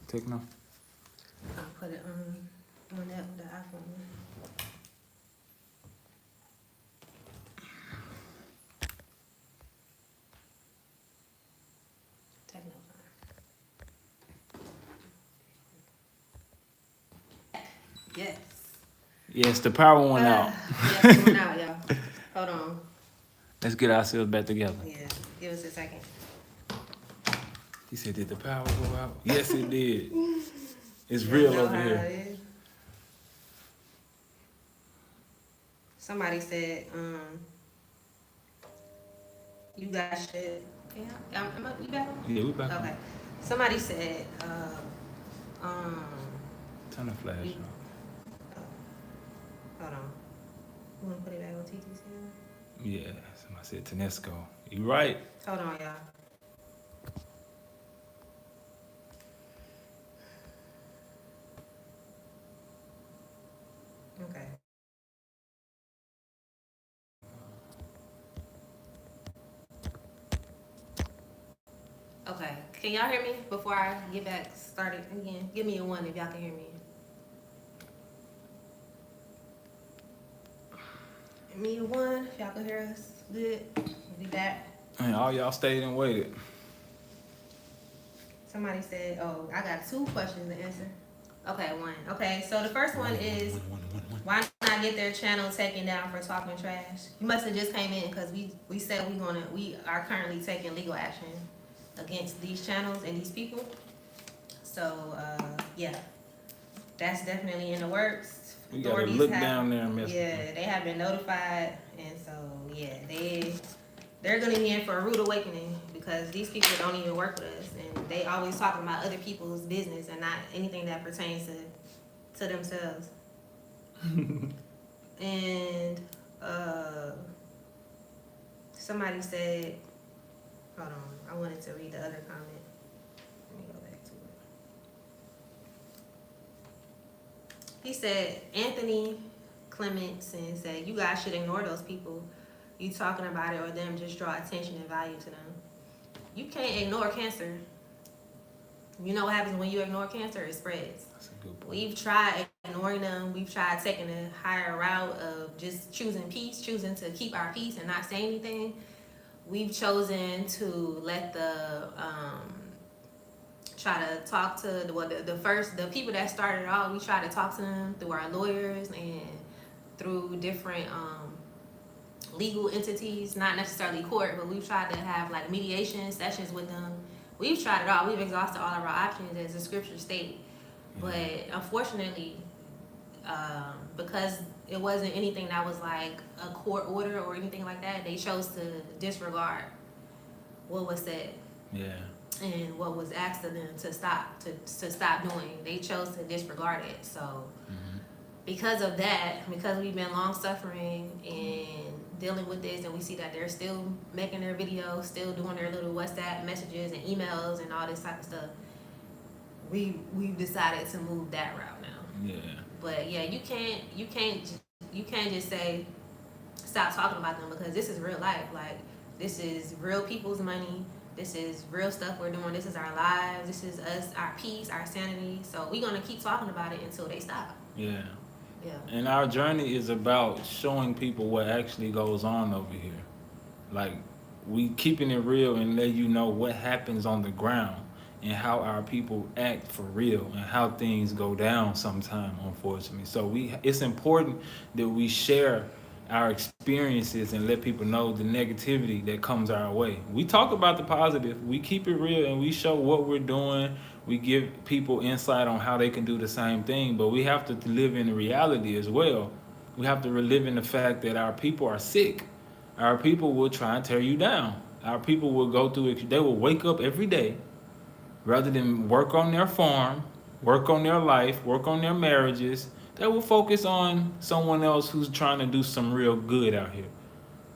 Speaker 2: Techno.
Speaker 1: I'll put it on that the iPhone. Techno. Yes.
Speaker 2: Yes, the power went out.
Speaker 1: Yes, it went out, y'all. Hold on.
Speaker 2: Let's get ourselves back together.
Speaker 1: Yeah, give us a second.
Speaker 2: He said, did the power go out? Yes, it did. It's real over here.
Speaker 1: Somebody said, you guys should. Yeah, we back on?
Speaker 2: Yeah, we back on.
Speaker 1: Okay. Somebody said,
Speaker 2: Turn the flash on.
Speaker 1: hold on. You want to put it back on TTC?
Speaker 2: Yeah, somebody said Tanesco. You right.
Speaker 1: Hold on, y'all. Okay. Okay. Can y'all hear me before I get back started again? Give me a 1 if y'all can hear me. Give me a 1 if y'all can hear us. Good. We'll be back.
Speaker 2: And all y'all stayed and waited.
Speaker 1: Somebody said, oh, I got 2 questions to answer. Okay, 1. Okay, so the first one is, why not get their channel taken down for talking trash? You must have just came in because we said we are currently taking legal action against these channels and these people. So, yeah, that's definitely in the works.
Speaker 2: We gotta look down there and mess with
Speaker 1: Yeah, they have been notified, and so, yeah, they're gonna be in for a rude awakening because these people don't even work with us, and they always talking about other people's business and not anything that pertains to themselves. And somebody said, hold on, I wanted to read the other comment. Let me go back to it. He said, Anthony Clementson said, you guys should ignore those people. You talking about it or them just draw attention and value to them. You can't ignore cancer. You know what happens when you ignore cancer? It spreads.
Speaker 2: That's a good point.
Speaker 1: We've tried ignoring them. We've tried taking a higher route of just choosing peace, choosing to keep our peace and not say anything. We've chosen to let the try to talk to the people that started it all. We try to talk to them through our lawyers and through different legal entities, not necessarily court, but we've tried to have like mediation sessions with them. We've tried it all. We've exhausted all of our options, as the scriptures state. But unfortunately, because it wasn't anything that was like a court order or anything like that, they chose to disregard what was said.
Speaker 2: Yeah.
Speaker 1: And what was asked of them to stop doing. They chose to disregard it. So because of that, because we've been long suffering and dealing with this, and we see that they're still making their videos, still doing their little WhatsApp messages and emails and all this type of stuff, we've decided to move that route now.
Speaker 2: Yeah.
Speaker 1: But yeah, you can't just say stop talking about them, because this is real life. Like, this is real people's money. This is real stuff we're doing. This is our lives. This is us, our peace, our sanity. So we're gonna keep talking about it until they stop.
Speaker 2: Yeah.
Speaker 1: Yeah.
Speaker 2: And our journey is about showing people what actually goes on over here. Like, we keeping it real and let you know what happens on the ground and how our people act for real and how things go down sometime, unfortunately. So it's important that we share our experiences and let people know the negativity that comes our way. We talk about the positive, we keep it real, and we show what we're doing. We give people insight on how they can do the same thing, but we have to live in the reality as well. We have to live in the fact that our people are sick. Our people will try and tear you down. Our people will go through it. They will wake up every day rather than work on their farm, work on their life, work on their marriages. They will focus on someone else who's trying to do some real good out here.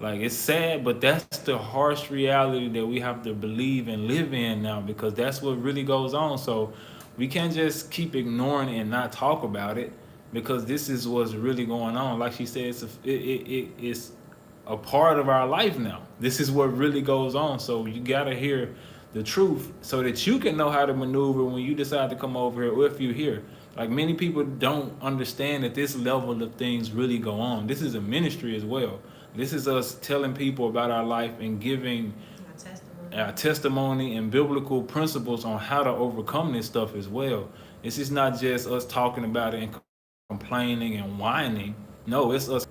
Speaker 2: Like, it's sad, but that's the harsh reality that we have to believe and live in now, because that's what really goes on. So we can't just keep ignoring it and not talk about it, because this is what's really going on. Like she said, it's a part of our life now. This is what really goes on. So you gotta hear the truth so that you can know how to maneuver when you decide to come over here, or if you're here. Like, many people don't understand that this level of things really go on. This is a ministry as well. This is us telling people about our life and giving our testimony and biblical principles on how to overcome this stuff as well. It's just not just us talking about it and complaining and whining. No, it's us.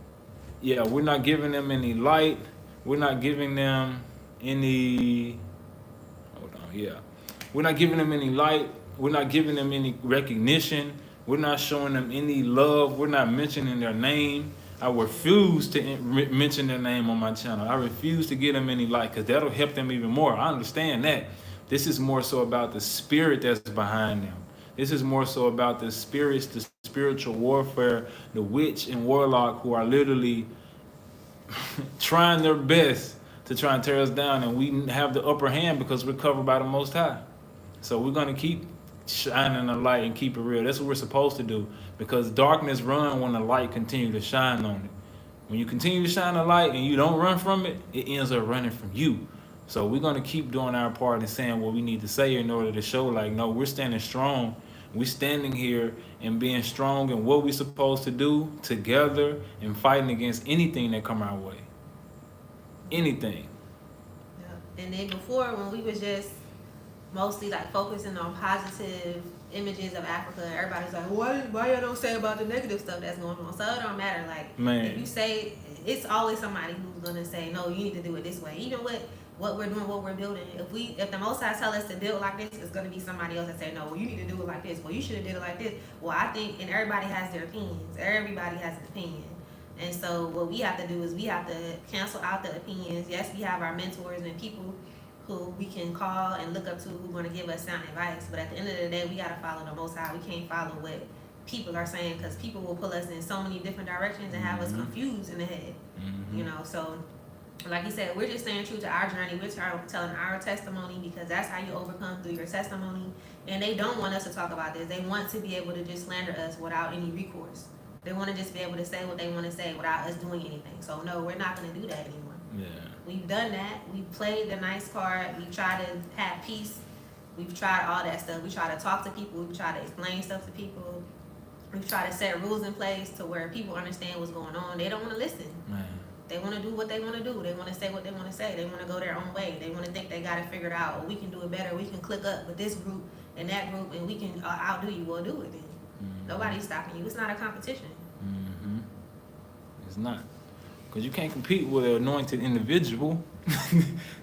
Speaker 2: Yeah, we're not giving them any light. We're not giving them any. Hold on, yeah. We're not giving them any light. We're not giving them any recognition. We're not showing them any love. We're not mentioning their name. I refuse to mention their name on my channel. I refuse to give them any light, because that'll help them even more. I understand that. This is more so about the spirit that's behind them. This is more so about the spirits, the spiritual warfare, the witch and warlock who are literally trying their best to try and tear us down, and we have the upper hand because we're covered by the Most High. So we're going to keep shining the light and keep it real. That's what we're supposed to do, because darkness run when the light continue to shine on it. When you continue to shine the light and you don't run from it, it ends up running from you. So we're going to keep doing our part and saying what we need to say in order to show, like, no, we're standing strong. We're standing here and being strong in what we're supposed to do together and fighting against anything that come our way. Anything.
Speaker 1: Yeah. And then before, when we was just mostly like focusing on positive images of Africa, everybody's like, why you don't say about the negative stuff that's going on? So it don't matter. Like,
Speaker 2: Man.
Speaker 1: If you say, it's always somebody who's gonna say, no, you need to do it this way. Even with what we're doing, what we're building, if the Most High tell us to build like this, it's gonna be somebody else that say, no, well, you need to do it like this. Well, you should have did it like this. Well, I think, and everybody has their opinions. Everybody has an opinion. And so what we have to do is we have to cancel out the opinions. Yes, we have our mentors and people who we can call and look up to who are going to give us sound advice. But at the end of the day, we got to follow the Most High. We can't follow what people are saying, because people will pull us in so many different directions and have us confused in the head. You know, so like you said, we're just staying true to our journey. We're telling our testimony, because that's how you overcome, through your testimony. And they don't want us to talk about this. They want to be able to just slander us without any recourse. They want to just be able to say what they want to say without us doing anything. So no, we're not going to do that anymore.
Speaker 2: Yeah.
Speaker 1: We've done that. We've played the nice card. We've tried to have peace. We've tried all that stuff. We try to talk to people. We try to explain stuff to people. We try to set rules in place to where people understand what's going on. They don't want to listen.
Speaker 2: Man.
Speaker 1: They want to do what they want to do. They want to say what they want to say. They want to go their own way. They want to think they got it figured out. Or we can do it better. We can click up with this group and that group, and we can outdo you. We'll do it then. Nobody's stopping you. It's not a competition.
Speaker 2: It's not. Because you can't compete with an anointed individual.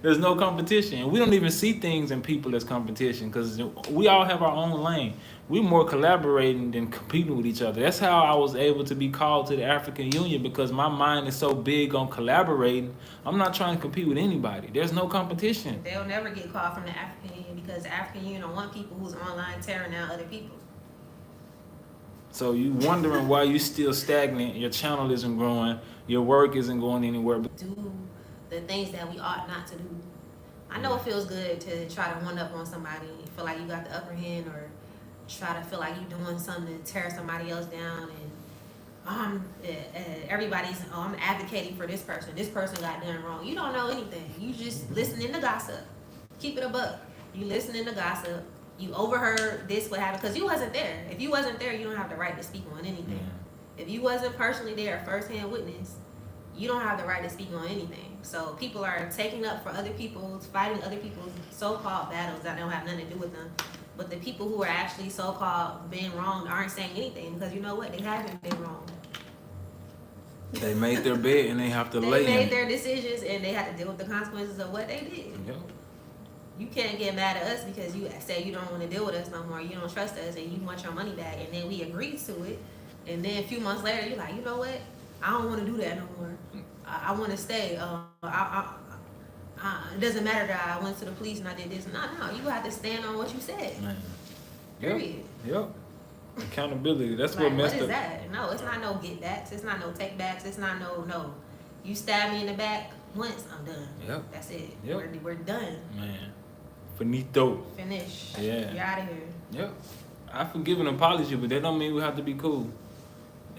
Speaker 2: There's no competition. We don't even see things in people as competition, because we all have our own lane. We're more collaborating than competing with each other. That's how I was able to be called to the African Union, because my mind is so big on collaborating. I'm not trying to compete with anybody. There's no competition.
Speaker 1: They'll never get called from the African Union, because the African Union don't want people who's online tearing down other people.
Speaker 2: So you wondering why you still stagnant, your channel isn't growing, your work isn't going anywhere.
Speaker 1: Do the things that we ought not to do. I know it feels good to try to one up on somebody, feel like you got the upper hand, or try to feel like you're doing something to tear somebody else down, and everybody's, I'm advocating for this person got done wrong. You don't know anything. You just listening to gossip. Keep it a buck. You listening to gossip. You overheard this what happened because you wasn't there. If you wasn't there, you don't have the right to speak on anything. If you wasn't personally there, first-hand witness, you don't have the right to speak on anything. So people are taking up for other people, fighting other people's so-called battles that don't have nothing to do with them. But the people who are actually so-called being wronged aren't saying anything because you know what? They haven't been wronged.
Speaker 2: They made their bed and they have to lay in it.
Speaker 1: They made their decisions and they had to deal with the consequences of what they did.
Speaker 2: Yep.
Speaker 1: You can't get mad at us because you say you don't want to deal with us no more, you don't trust us, and you want your money back, and then we agreed to it. And then a few months later, you're like, you know what? I don't want to do that no more. I want to stay. It doesn't matter that I went to the police and I did this. No, you have to stand on what you said.
Speaker 2: Man.
Speaker 1: Period.
Speaker 2: Yep. Accountability. That's
Speaker 1: like,
Speaker 2: what messed
Speaker 1: up. What is
Speaker 2: up.
Speaker 1: that? No, it's not no get backs. It's not no take backs. It's not no. You stab me in the back once, I'm done.
Speaker 2: Yep.
Speaker 1: That's it.
Speaker 2: Yep.
Speaker 1: We're done.
Speaker 2: Man. Finito.
Speaker 1: Finish.
Speaker 2: Yeah.
Speaker 1: You're out of here.
Speaker 2: Yep. I forgive an apology, but that don't mean we have to be cool.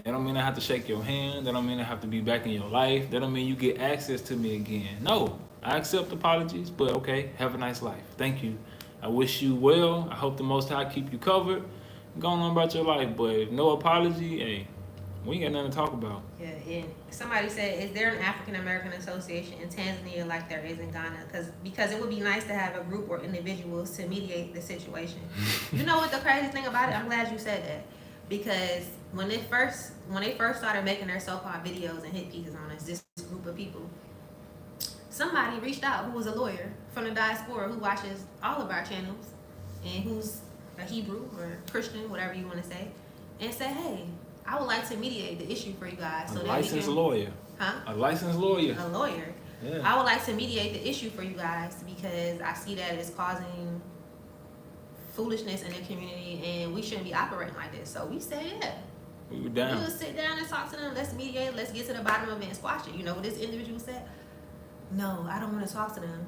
Speaker 2: That don't mean I have to shake your hand. That don't mean I have to be back in your life. That don't mean you get access to me again. No, I accept apologies, but okay, have a nice life. Thank you. I wish you well. I hope the Most High keep you covered. Go on about your life, but if no apology, hey, we ain't got nothing to talk about.
Speaker 1: Yeah, and somebody said, is there an African American Association in Tanzania like there is in Ghana? Because it would be nice to have a group or individuals to mediate the situation. You know what the crazy thing about it? I'm glad you said that. Because when they first started making their so-called videos and hit pieces on us, this group of people, somebody reached out who was a lawyer from the diaspora who watches all of our channels and who's a Hebrew or Christian, whatever you want to say, and said, hey, I would like to mediate the issue for you guys. So
Speaker 2: a licensed lawyer.
Speaker 1: Huh?
Speaker 2: A licensed lawyer.
Speaker 1: A lawyer.
Speaker 2: Yeah.
Speaker 1: I would like to mediate the issue for you guys because I see that it's causing foolishness in the community and we shouldn't be operating like this. So we said, yeah.
Speaker 2: We were down.
Speaker 1: We'll sit down and talk to them. Let's mediate. Let's get to the bottom of it and squash it. You know what this individual said? No, I don't want to talk to them.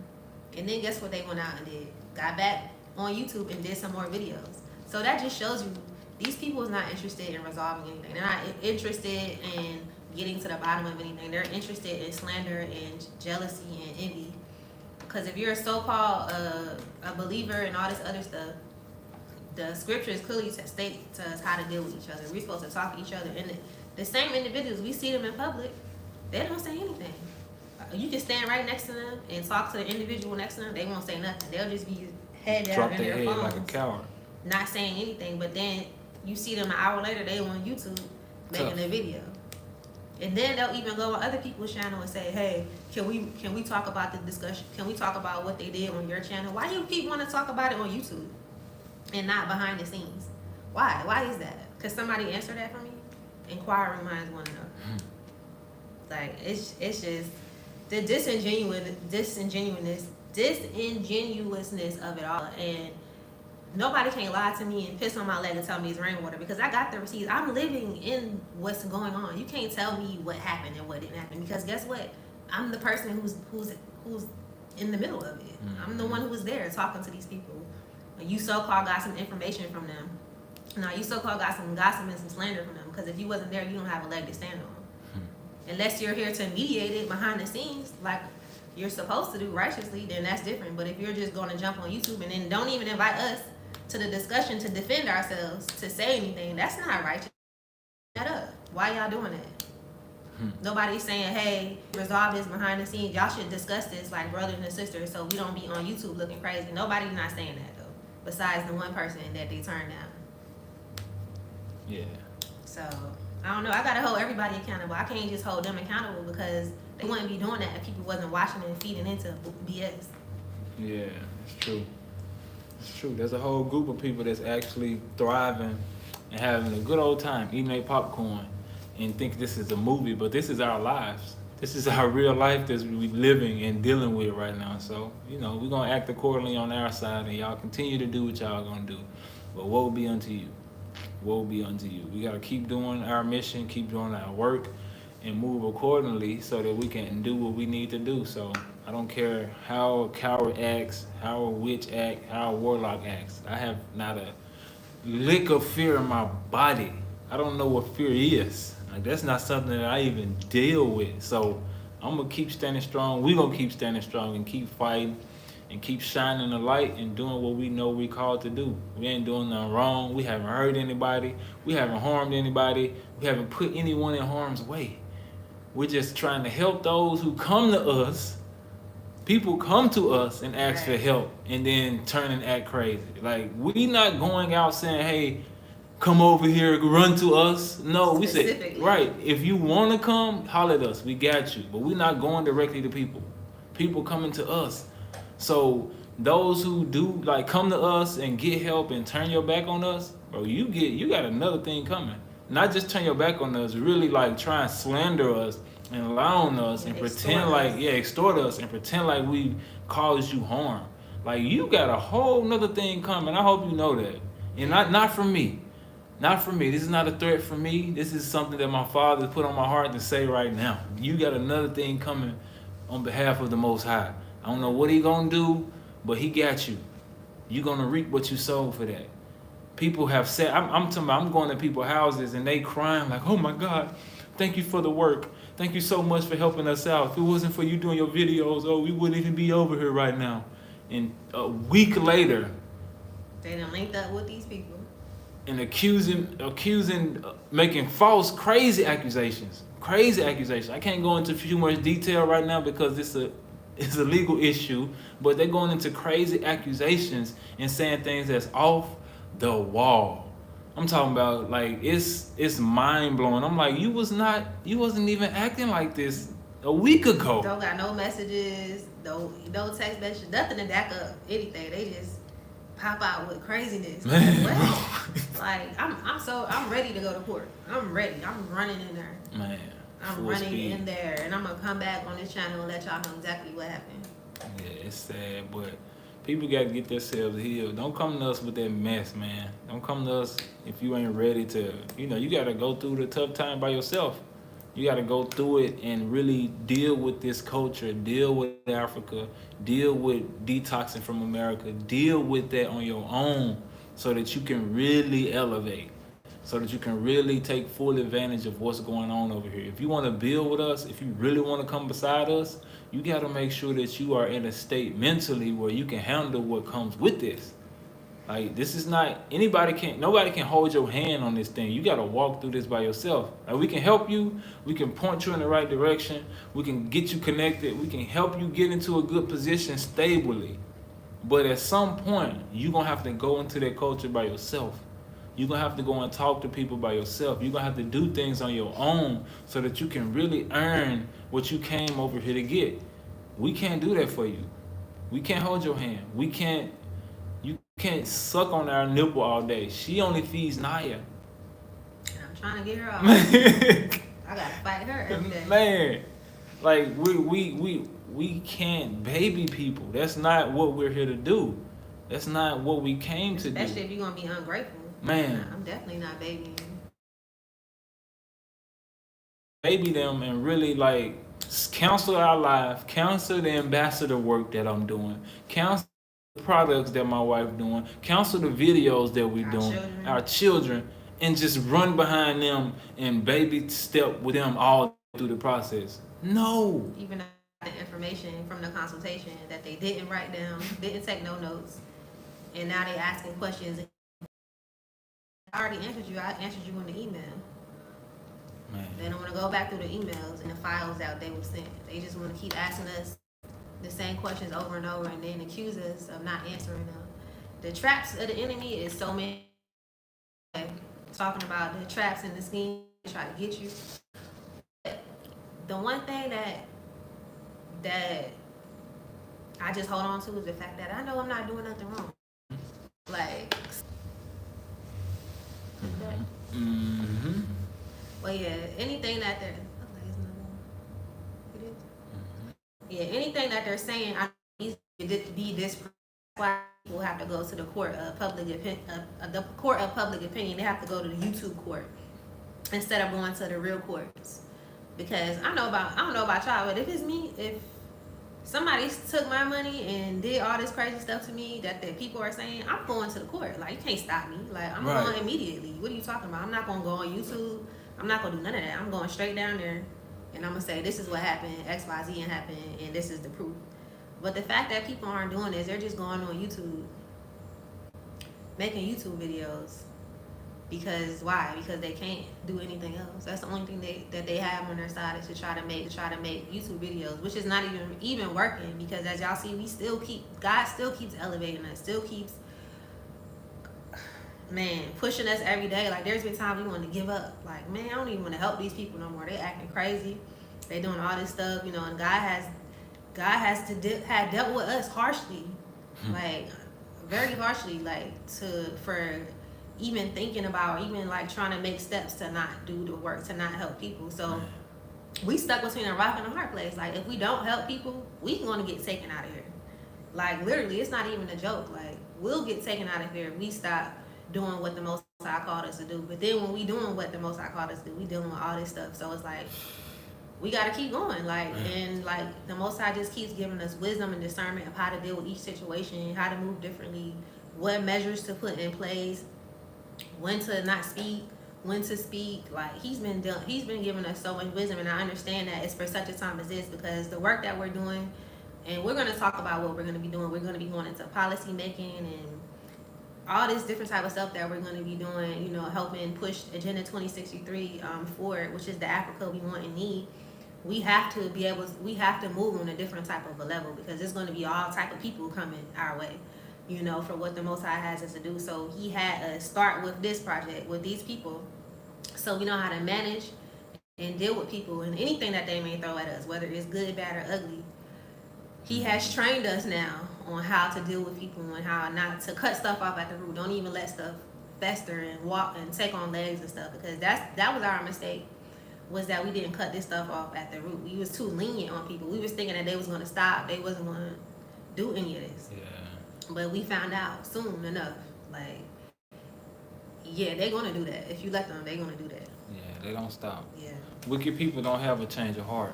Speaker 1: And then guess what they went out and did? Got back on YouTube and did some more videos. So that just shows you these people is not interested in resolving anything. They're not interested in getting to the bottom of anything. They're interested in slander and jealousy and envy. Because if you're a so-called a believer and all this other stuff, the scriptures clearly state to us how to deal with each other. We're supposed to talk to each other. And the same individuals, we see them in public, they don't say anything. You can stand right next to them and talk to the individual next to them. They won't say nothing. They'll just be head down
Speaker 2: Drop
Speaker 1: in
Speaker 2: their
Speaker 1: their
Speaker 2: head
Speaker 1: phones,
Speaker 2: like a coward.
Speaker 1: not saying anything. But then you see them an hour later, they on YouTube making a video. And then they'll even go on other people's channel and say, hey, can we talk about the discussion? Can we talk about what they did on your channel? Why do you keep wanting to talk about it on YouTube and not behind the scenes? Why? Why is that? Because somebody answered that for me? Inquiring minds want to know. Like, it's just the disingenuousness of it all. And nobody can lie to me and piss on my leg and tell me it's rainwater because I got the receipts. I'm living in what's going on. You can't tell me what happened and what didn't happen because guess what? I'm the person who's in the middle of it. I'm the one who was there talking to these people. You so-called got some information from them. No, you so-called got some gossip and some slander from them because if you wasn't there, you don't have a leg to stand on. Unless you're here to mediate it behind the scenes like you're supposed to do righteously, then that's different. But if you're just going to jump on YouTube and then don't even invite us to the discussion to defend ourselves, to say anything, that's not righteous. Shut up. Why y'all doing that? Nobody's saying, hey, resolve this behind the scenes. Y'all should discuss this like brothers and sisters so we don't be on YouTube looking crazy. Nobody's not saying that though, besides the one person that they turned down.
Speaker 2: Yeah.
Speaker 1: So, I don't know. I got to hold everybody accountable. I can't just hold them accountable because they wouldn't be doing that if people wasn't watching and feeding into BS.
Speaker 2: Yeah, it's true. It's true. There's a whole group of people that's actually thriving and having a good old time eating their popcorn and think this is a movie, but this is our lives. This is our real life that we're living and dealing with right now. So, we're going to act accordingly on our side and y'all continue to do what y'all going to do. But woe be unto you. Woe be unto you. We got to keep doing our mission, keep doing our work, and move accordingly so that we can do what we need to do. So I don't care how a coward acts, how a witch acts, how a warlock acts. I have not a lick of fear in my body. I don't know what fear is. Like, that's not something that I even deal with. So I'm going to keep standing strong. We're going to keep standing strong and keep fighting and keep shining the light and doing what we know we called to do. We ain't doing nothing wrong. We haven't hurt anybody. We haven't harmed anybody. We haven't put anyone in harm's way. We're just trying to help those who come to us. People come to us and ask for help and then turn and act crazy. Like, we not going out saying, hey, come over here, run to us. No, we say, right, if you want to come, holler at us. We got you. But we're not going directly to people. People coming to us. So those who do, like, come to us and get help and turn your back on us, bro, you got another thing coming. Not just turn your back on us, really, like, try and slander us and lie on us and pretend like, extort us and pretend like we caused you harm. Like, you got a whole nother thing coming. I hope you know that. And not from me. Not for me. This is not a threat for me. This is something that my Father put on my heart to say right now. You got another thing coming on behalf of the Most High. I don't know what he gonna do, but he got you. You gonna reap what you sowed for that. People have said, I'm talking about, I'm going to people's houses and they crying like, oh my God, thank you for the work. Thank you so much for helping us out. If it wasn't for you doing your videos, we wouldn't even be over here right now. And a week later,
Speaker 1: they done linked up with these people.
Speaker 2: And accusing, making false, crazy accusations. I can't go into too much detail right now because it's a legal issue, but they're going into crazy accusations and saying things that's off the wall. I'm talking about, like, it's mind blowing. I'm like, you wasn't even acting like this a week ago.
Speaker 1: Don't got no messages, no text messages, nothing to back up anything. They just pop out with craziness.
Speaker 2: Man.
Speaker 1: Like, I'm ready to go to court. I'm ready. I'm running in there.
Speaker 2: Man.
Speaker 1: I'm running in there, and I'm gonna come back on this channel and let y'all know exactly what happened.
Speaker 2: Yeah, it's sad, but people got to get themselves healed. Don't come to us with that mess, man. Don't come to us if you ain't ready to. You got to go through the tough time by yourself. You got to go through it and really deal with this culture, deal with Africa, deal with detoxing from America, deal with that on your own so that you can really elevate, so that you can really take full advantage of what's going on over here. If you want to build with us, if you really want to come beside us, you got to make sure that you are in a state mentally where you can handle what comes with this. Like, this is not, nobody can hold your hand on this thing. You got to walk through this by yourself. Like, we can help you. We can point you in the right direction. We can get you connected. We can help you get into a good position stably. But at some point, you're going to have to go into that culture by yourself. You're going to have to go and talk to people by yourself. You're going to have to do things on your own so that you can really earn what you came over here to get. We can't do that for you. We can't hold your hand. You can't suck on our nipple all day. She only feeds Naya.
Speaker 1: And I'm trying to get her off. I gotta fight her every day.
Speaker 2: Man, like, we can't baby people. That's not what we're here to do. That's not what we came to do.
Speaker 1: Especially if you're gonna be ungrateful.
Speaker 2: Man,
Speaker 1: I'm definitely not babying you.
Speaker 2: Baby them and really, like, counsel our life, counsel the ambassador work that I'm doing, counsel the products that my wife doing, counsel the videos that we doing, our children, and just run behind them and baby step with them all through the process. No.
Speaker 1: Even the information from the consultation that they didn't write down, didn't take no notes, and now they asking questions. I already answered you. I answered you in the email.
Speaker 2: Man.
Speaker 1: They don't want to go back through the emails and the files that they were sent. They just want to keep asking us the same questions over and over and then accuse us of not answering them. The traps of the enemy is so many. Talking about the traps and the scheme to try to get you. The one thing that I just hold on to is the fact that I know I'm not doing nothing wrong. Like,
Speaker 2: Mm-hmm.
Speaker 1: well, yeah, anything that they're anything that they're saying, I need to be this. Why people have to go to the court of public opinion? They have to go to the YouTube court instead of going to the real courts. Because I don't know about y'all, but if it's me, if somebody took my money and did all this crazy stuff to me that the people are saying, I'm going to the court. Like, you can't stop me. Like, I'm going immediately. What are you talking about? I'm not going to go on YouTube. I'm not going to do none of that. I'm going straight down there, and I'm going to say, this is what happened, X, Y, Z happened, and this is the proof. But the fact that people aren't doing this, they're just going on YouTube, making YouTube videos. Because why? Because they can't do anything else. That's the only thing that they have on their side is to try to make YouTube videos, which is not even working. Because as y'all see, God still keeps elevating us, still keeps pushing us every day. Like there's been times we want to give up. Like I don't even want to help these people no more. They acting crazy. They doing all this stuff, and God has had dealt with us harshly, like very harshly, like for even thinking about, even like trying to make steps to not do the work, to not help people. So we stuck between a rock and a hard place. Like if we don't help people, we going to get taken out of here. Like literally, it's not even a joke. Like we'll get taken out of here if we stop doing what the Most High called us to do. But then when we doing what the Most High called us to do, we dealing with all this stuff. So it's like we got to keep going. And the Most High just keeps giving us wisdom and discernment of how to deal with each situation, how to move differently, what measures to put in place, when to not speak, when to speak. Like he's been giving us so much wisdom, and I understand that it's for such a time as this, because the work that we're doing, and we're going to talk about what we're going to be doing. We're going to be going into policy making and all this different type of stuff that we're going to be doing, helping push Agenda 2063 forward, which is the Africa we want and need. We have to move on a different type of a level, because there's going to be all type of people coming our way, for what the Most High has us to do. So he had us start with this project, with these people, so we know how to manage and deal with people and anything that they may throw at us, whether it's good, bad, or ugly. He has trained us now on how to deal with people and how not to cut stuff off at the root. Don't even let stuff fester and walk and take on legs and stuff, because that was our mistake, was that we didn't cut this stuff off at the root. We was too lenient on people. We was thinking that they was going to stop. They wasn't going to do any of this.
Speaker 2: Yeah.
Speaker 1: But we found out soon enough, they're going to do that. If you let them, they're going to do that.
Speaker 2: Yeah, they don't stop.
Speaker 1: Yeah.
Speaker 2: Wicked people don't have a change of heart.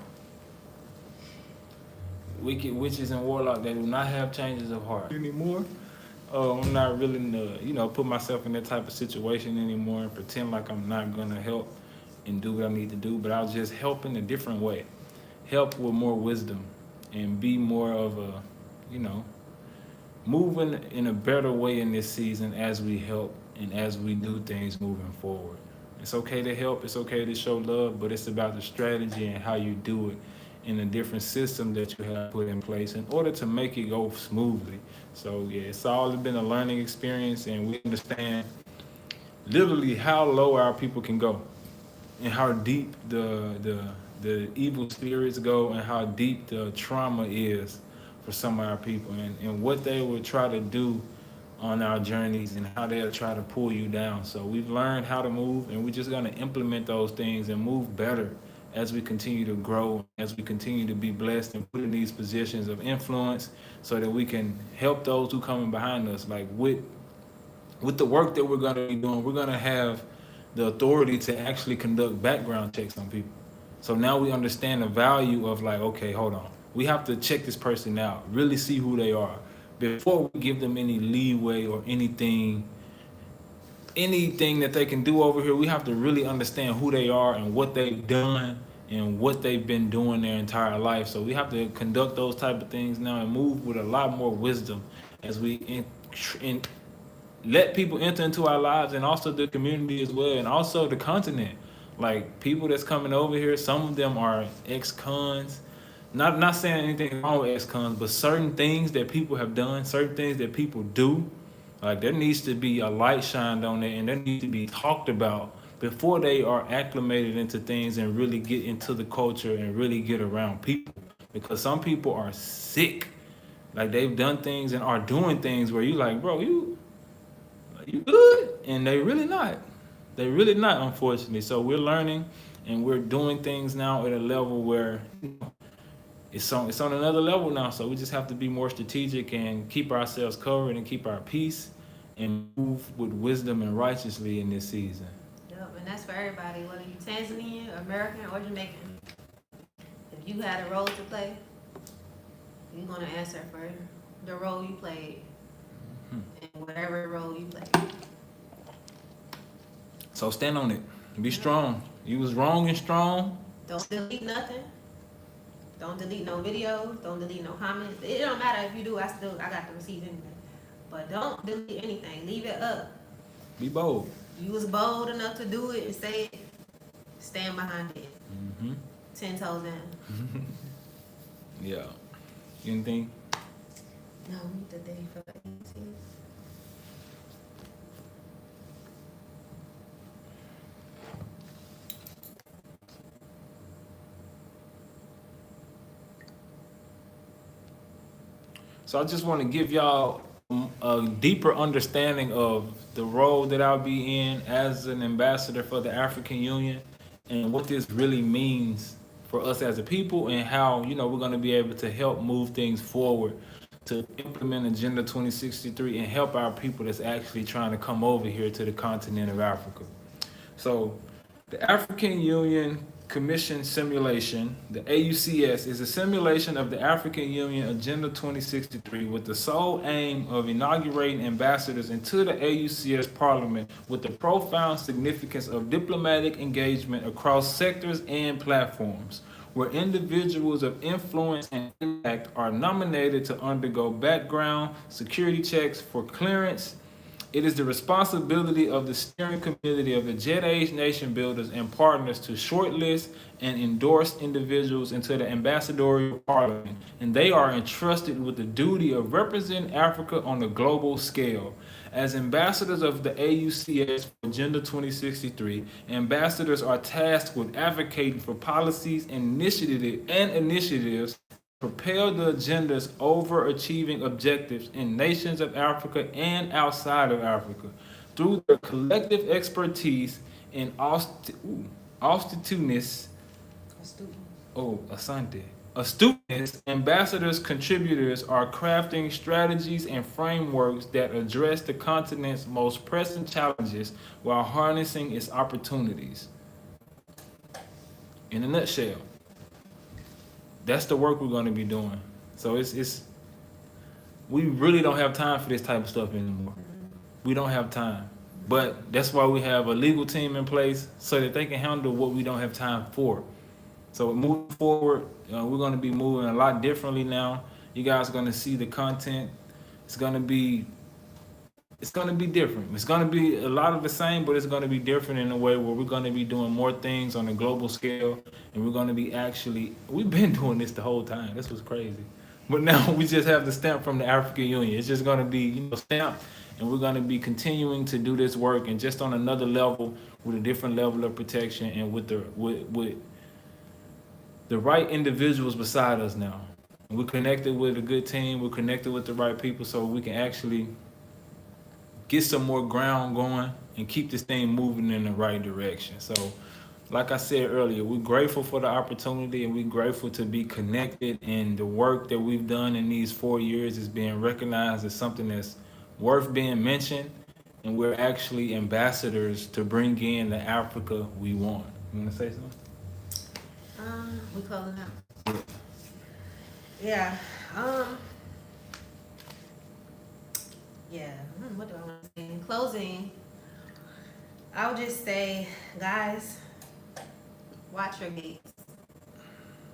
Speaker 2: Wicked witches and warlocks, they do not have changes of heart anymore. I'm not really, put myself in that type of situation anymore and pretend like I'm not going to help and do what I need to do, but I'll just help in a different way. Help with more wisdom and be more of a, moving in a better way in this season as we help and as we do things moving forward. It's okay to help, it's okay to show love, but it's about the strategy and how you do it in a different system that you have put in place in order to make it go smoothly. So yeah, it's all been a learning experience, and we understand literally how low our people can go and how deep the evil spirits go and how deep the trauma is for some of our people, and what they will try to do on our journeys and how they'll try to pull you down. So we've learned how to move, and we're just going to implement those things and move better as we continue to grow, as we continue to be blessed and put in these positions of influence, so that we can help those who come behind us. Like with the work that we're going to be doing, we're going to have the authority to actually conduct background checks on people. So now we understand the value of okay, hold on. We have to check this person out, really see who they are before we give them any leeway or anything that they can do over here. We have to really understand who they are and what they've done and what they've been doing their entire life. So we have to conduct those type of things now and move with a lot more wisdom as we let people enter into our lives, and also the community as well, and also the continent. Like people that's coming over here, some of them are ex-cons. Not saying anything wrong with ex-cons, but certain things that people have done, certain things that people do, like there needs to be a light shined on it, and there needs to be talked about before they are acclimated into things and really get into the culture and really get around people. Because some people are sick. Like they've done things and are doing things where you like, bro, you good? And they really not. They really not, unfortunately. So we're learning and we're doing things now at a level where it's on another level now. So we just have to be more strategic and keep ourselves covered and keep our peace and move with wisdom and righteously in this season.
Speaker 1: Yep, and that's for everybody, whether you Tanzanian, American, or Jamaican. If you had a role to play, you're gonna answer for the role you played, and whatever role you played.
Speaker 2: So stand on it. Be strong. You was wrong and strong.
Speaker 1: Don't delete nothing. Don't delete no videos. Don't delete no comments. It don't matter if you do. I got the receipts anyway. But don't delete anything. Leave it up.
Speaker 2: Be bold.
Speaker 1: You was bold enough to do it and say it. Stand behind it. 10 toes down.
Speaker 2: Yeah. Anything?
Speaker 1: No, the day for the agency.
Speaker 2: So I just want to give y'all a deeper understanding of the role that I'll be in as an ambassador for the African Union and what this really means for us as a people and how, we're going to be able to help move things forward to implement Agenda 2063 and help our people that's actually trying to come over here to the continent of Africa. So the African Union Commission simulation, the AUCS, is a simulation of the African Union Agenda 2063 with the sole aim of inaugurating ambassadors into the AUCS Parliament with the profound significance of diplomatic engagement across sectors and platforms, where individuals of influence and impact are nominated to undergo background security checks for clearance. It is the responsibility of the steering committee of the Jet Age Nation Builders and partners to shortlist and endorse individuals into the ambassadorial parliament, and they are entrusted with the duty of representing Africa on a global scale. As ambassadors of the AUCS for Agenda 2063, ambassadors are tasked with advocating for policies and initiatives propel the agenda's overachieving objectives in nations of Africa and outside of Africa. Through their collective expertise in astuteness, ambassadors contributors are crafting strategies and frameworks that address the continent's most pressing challenges while harnessing its opportunities. In a nutshell, that's the work we're going to be doing. So we really don't have time for this type of stuff anymore. We don't have time. But that's why we have a legal team in place so that they can handle what we don't have time for. So moving forward, we're going to be moving a lot differently now. You guys are going to see the content. It's going to be different. It's going to be a lot of the same, but it's going to be different in a way where we're going to be doing more things on a global scale, and we're going to be we've been doing this the whole time. This was crazy. But now we just have the stamp from the African Union. It's just going to be, stamped, and we're going to be continuing to do this work and just on another level with a different level of protection and with the right individuals beside us now. And we're connected with a good team. We're connected with the right people so we can actually get some more ground going and keep this thing moving in the right direction. So, like I said earlier, we're grateful for the opportunity and we're grateful to be connected, and the work that we've done in these 4 years is being recognized as something that's worth being mentioned, and we're actually ambassadors to bring in the Africa we want. You want to say something?
Speaker 1: We closing out. Yeah. Yeah. What do I want to say? In closing, I would just say, guys, watch your gates.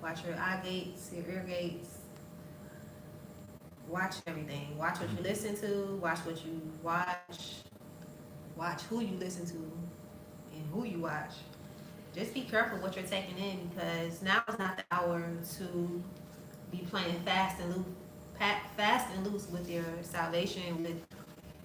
Speaker 1: Watch your eye gates, your ear gates. Watch everything. Watch what you listen to. Watch what you watch. Watch who you listen to and who you watch. Just be careful what you're taking in, because now is not the hour to be playing fast and loose with your salvation, with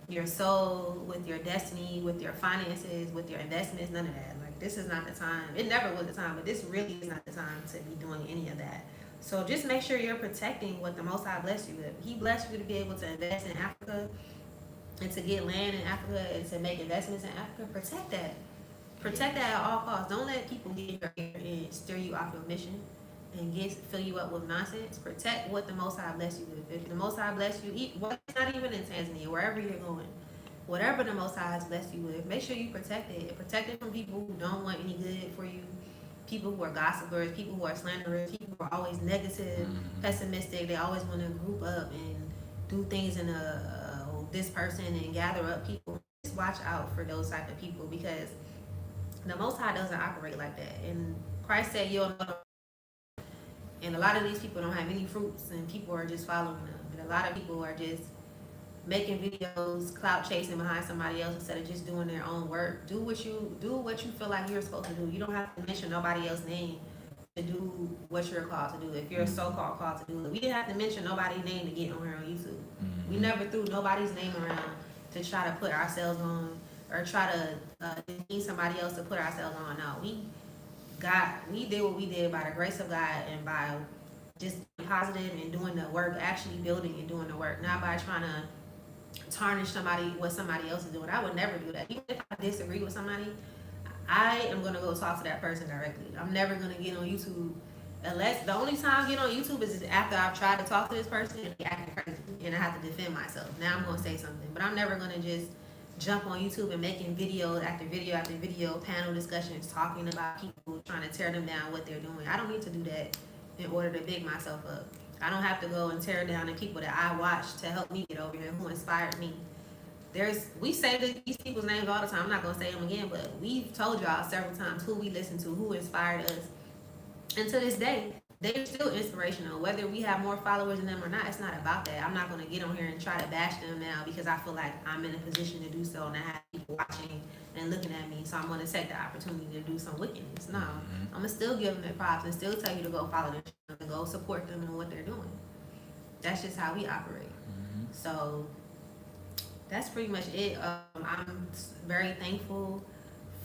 Speaker 1: your soul, with your destiny, with your finances, with your investments. None of that. Like, this is not the time. It never was the time, but this really is not the time to be doing any of that. So just make sure you're protecting what the Most High blessed you with. He blessed you to be able to invest in Africa and to get land in Africa and to make investments in Africa. Protect that. Protect that at all costs. Don't let people get in your ear and steer you off your mission and fill you up with nonsense. Protect what the Most High bless you with. If the Most High bless you, it's not even in Tanzania, wherever you're going, whatever the Most High has blessed you with, make sure you protect it. Protect it from people who don't want any good for you, people who are gossipers, people who are slanderers, people who are always negative, pessimistic. They always want to group up and do things in this person and gather up people. Just watch out for those type of people, because the Most High doesn't operate like that. And Christ said, you'll know And a lot of these people don't have any fruits, and people are just following them. And a lot of people are just making videos, clout chasing behind somebody else instead of just doing their own work. Do what you feel like you're supposed to do. You don't have to mention nobody else's name to do what you're called to do. If you're so-called called to do it, we didn't have to mention nobody's name to get on here on YouTube. We never threw nobody's name around to try to put ourselves on or try to need somebody else to put ourselves on. No, we did what we did by the grace of God and by just being positive and doing the work, actually building and doing the work, not by trying to tarnish what somebody else is doing. I would never do that. Even if I disagree with somebody, I am gonna go talk to that person directly. I'm never gonna get on YouTube unless the only time I get on YouTube is after I've tried to talk to this person and they acting crazy and I have to defend myself. Now I'm gonna say something, but I'm never gonna just jump on YouTube and making video after video after video, panel discussions, talking about people, trying to tear them down, what they're doing. I don't need to do that in order to big myself up. I don't have to go and tear down the people that I watched to help me get over here, who inspired me. We say these people's names all the time. I'm not gonna say them again, but we've told y'all several times who we listen to, who inspired us. And to this day, they're still inspirational. Whether we have more followers than them or not, it's not about that. I'm not gonna get on here and try to bash them now because I feel like I'm in a position to do so and I have people watching and looking at me. So I'm gonna take the opportunity to do some wickedness. No, I'm gonna still give them their props and still tell you to go follow them and go support them in what they're doing. That's just how we operate. So that's pretty much it. I'm very thankful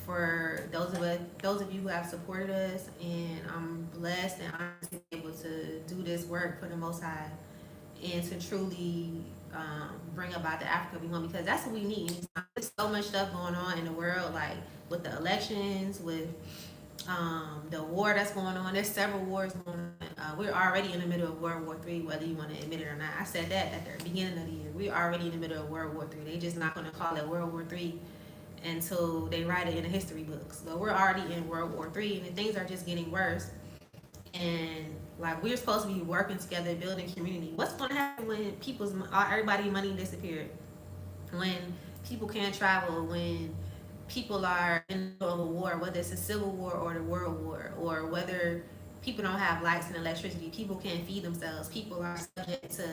Speaker 1: for those of you who have supported us, and I'm blessed and honored to be able to do this work for the Most High and to truly bring about the Africa we want, because that's what we need. There's so much stuff going on in the world, like with the elections, with the war that's going on. There's several wars going on. We're already in the middle of World War III, whether you want to admit it or not. I said that at the beginning of the year. We're already in the middle of World War III. They just not going to call it World War III until they write it in the history books. But we're already in World War III, and things are just getting worse. And like, we're supposed to be working together, building community. What's going to happen when everybody's money disappeared? When people can't travel? When people are in the middle of a war, whether it's a civil war or the world war, or whether people don't have lights and electricity, people can't feed themselves, people are subject to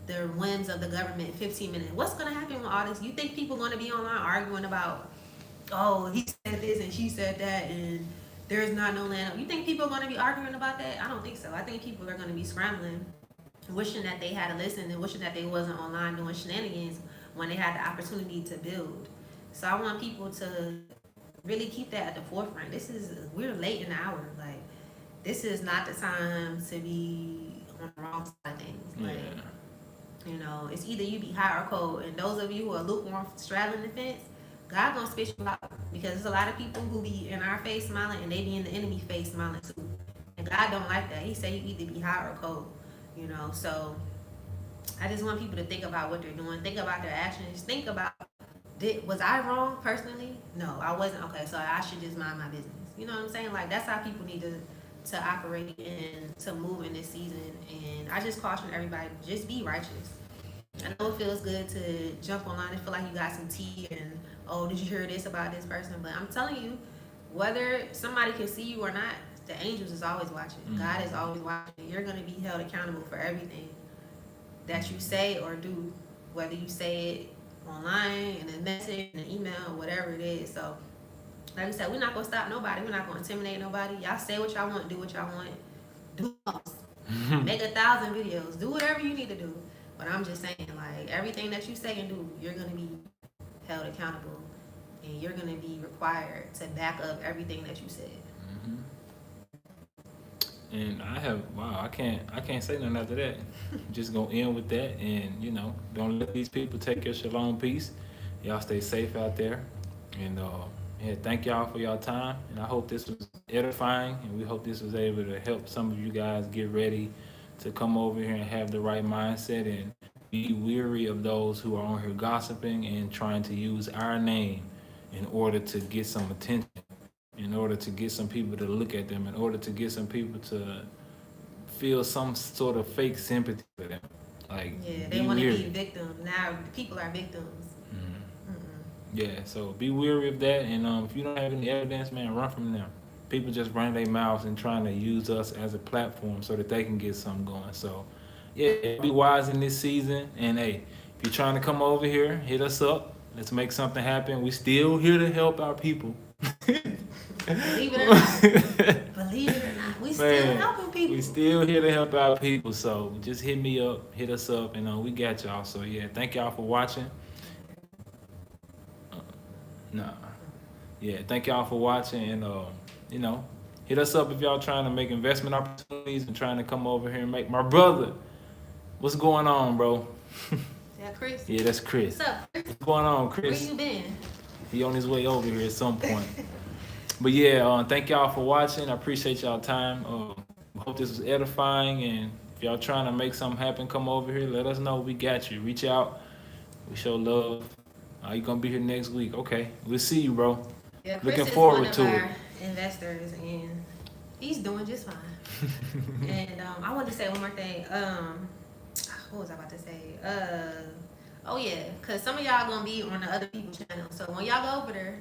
Speaker 1: the whims of the government in 15 minutes. What's going to happen with all this? You think people are going to be online arguing about, oh, he said this and she said that and there's not no land? You think people are going to be arguing about that? I don't think so. I think people are going to be scrambling, wishing that they had to listen and wishing that they wasn't online doing shenanigans when they had the opportunity to build. So I want people to really keep that at the forefront. We're late in the hour. Like, this is not the time to be on the wrong side of things. Like, you know, it's either you be hot or cold. And those of you who are lukewarm, straddling the fence, God gonna spit you out, because there's a lot of people who be in our face smiling and they be in the enemy face smiling too. And God don't like that. He said you either be hot or cold. You know, so I just want people to think about what they're doing, think about their actions, think about, was I wrong personally? No, I wasn't. Okay, so I should just mind my business. You know what I'm saying? Like, that's how people need to operate and to move in this season. And I just caution everybody, just be righteous. I know it feels good to jump online and feel like you got some tea and, oh, did you hear this about this person? But I'm telling you, whether somebody can see you or not, the angels is always watching. God is always watching. You're going to be held accountable for everything that you say or do, whether you say it online, in a message, in an email, whatever it is. So, like I said, we're not going to stop nobody. We're not going to intimidate nobody. Y'all say what y'all want, do what y'all want. Do make 1,000 videos. Do whatever you need to do. But I'm just saying, like, everything that you say and do, you're going to be held accountable. And you're going to be required to back up everything that you said.
Speaker 2: And I can't say nothing after that. Just gonna end with that, and, you know, don't let these people take your shalom peace. Y'all stay safe out there, and thank y'all for y'all time. And I hope this was edifying, and we hope this was able to help some of you guys get ready to come over here and have the right mindset, and be weary of those who are on here gossiping and trying to use our name in order to get some attention, in order to get some people to look at them, in order to get some people to feel some sort of fake sympathy for them. Like,
Speaker 1: yeah, they want to be victims. Now people are victims.
Speaker 2: Yeah, so be weary of that, and if you don't have any evidence, man, run from them. people just running their mouths and trying to use us as a platform so that they can get something going. So, yeah, be wise in this season. And hey, if you're trying to come over here, hit us up. Let's make something happen. We still here to help our people.
Speaker 1: Believe it or not. Believe it or not. We still helping people.
Speaker 2: We still here to help our people. So just hit me up, hit us up, and we got y'all. So yeah, thank y'all for watching. Thank y'all for watching, and hit us up if y'all trying to make investment opportunities and trying to come over here and make. My brother, what's going on, bro?
Speaker 1: Is that Chris?
Speaker 2: Yeah, that's Chris.
Speaker 1: What's up, Chris?
Speaker 2: What's going on, Chris?
Speaker 1: Where you been?
Speaker 2: He on his way over here at some point. But yeah, thank y'all for watching. I appreciate y'all time. Hope this was edifying, and if y'all trying to make something happen, come over here. Let us know. We got you. Reach out. We show love. You gonna be here next week? Okay, we'll see you, bro.
Speaker 1: Yeah, Chris
Speaker 2: Looking
Speaker 1: is
Speaker 2: forward
Speaker 1: one of
Speaker 2: to
Speaker 1: our
Speaker 2: it.
Speaker 1: investors, and he's doing just fine. And I wanted to say one more thing. What was I about to say? Oh yeah, cause some of y'all gonna be on the other people's channel. So when y'all go over there,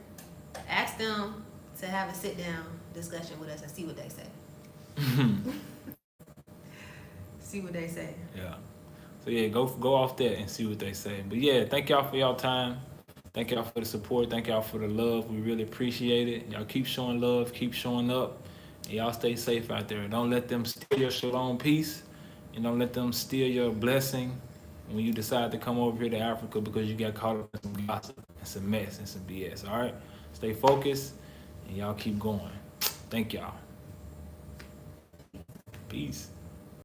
Speaker 1: ask them to have a sit down discussion with us and see what they say. See what they say.
Speaker 2: Yeah. So yeah, go off that and see what they say. But yeah, thank y'all for y'all time. Thank y'all for the support. Thank y'all for the love. We really appreciate it. Y'all keep showing love, keep showing up, and y'all stay safe out there. Don't let them steal your shalom peace, and don't let them steal your blessing when you decide to come over here to Africa because you got caught up in some gossip and some mess and some BS. All right? Stay focused, and y'all keep going. Thank y'all. Peace.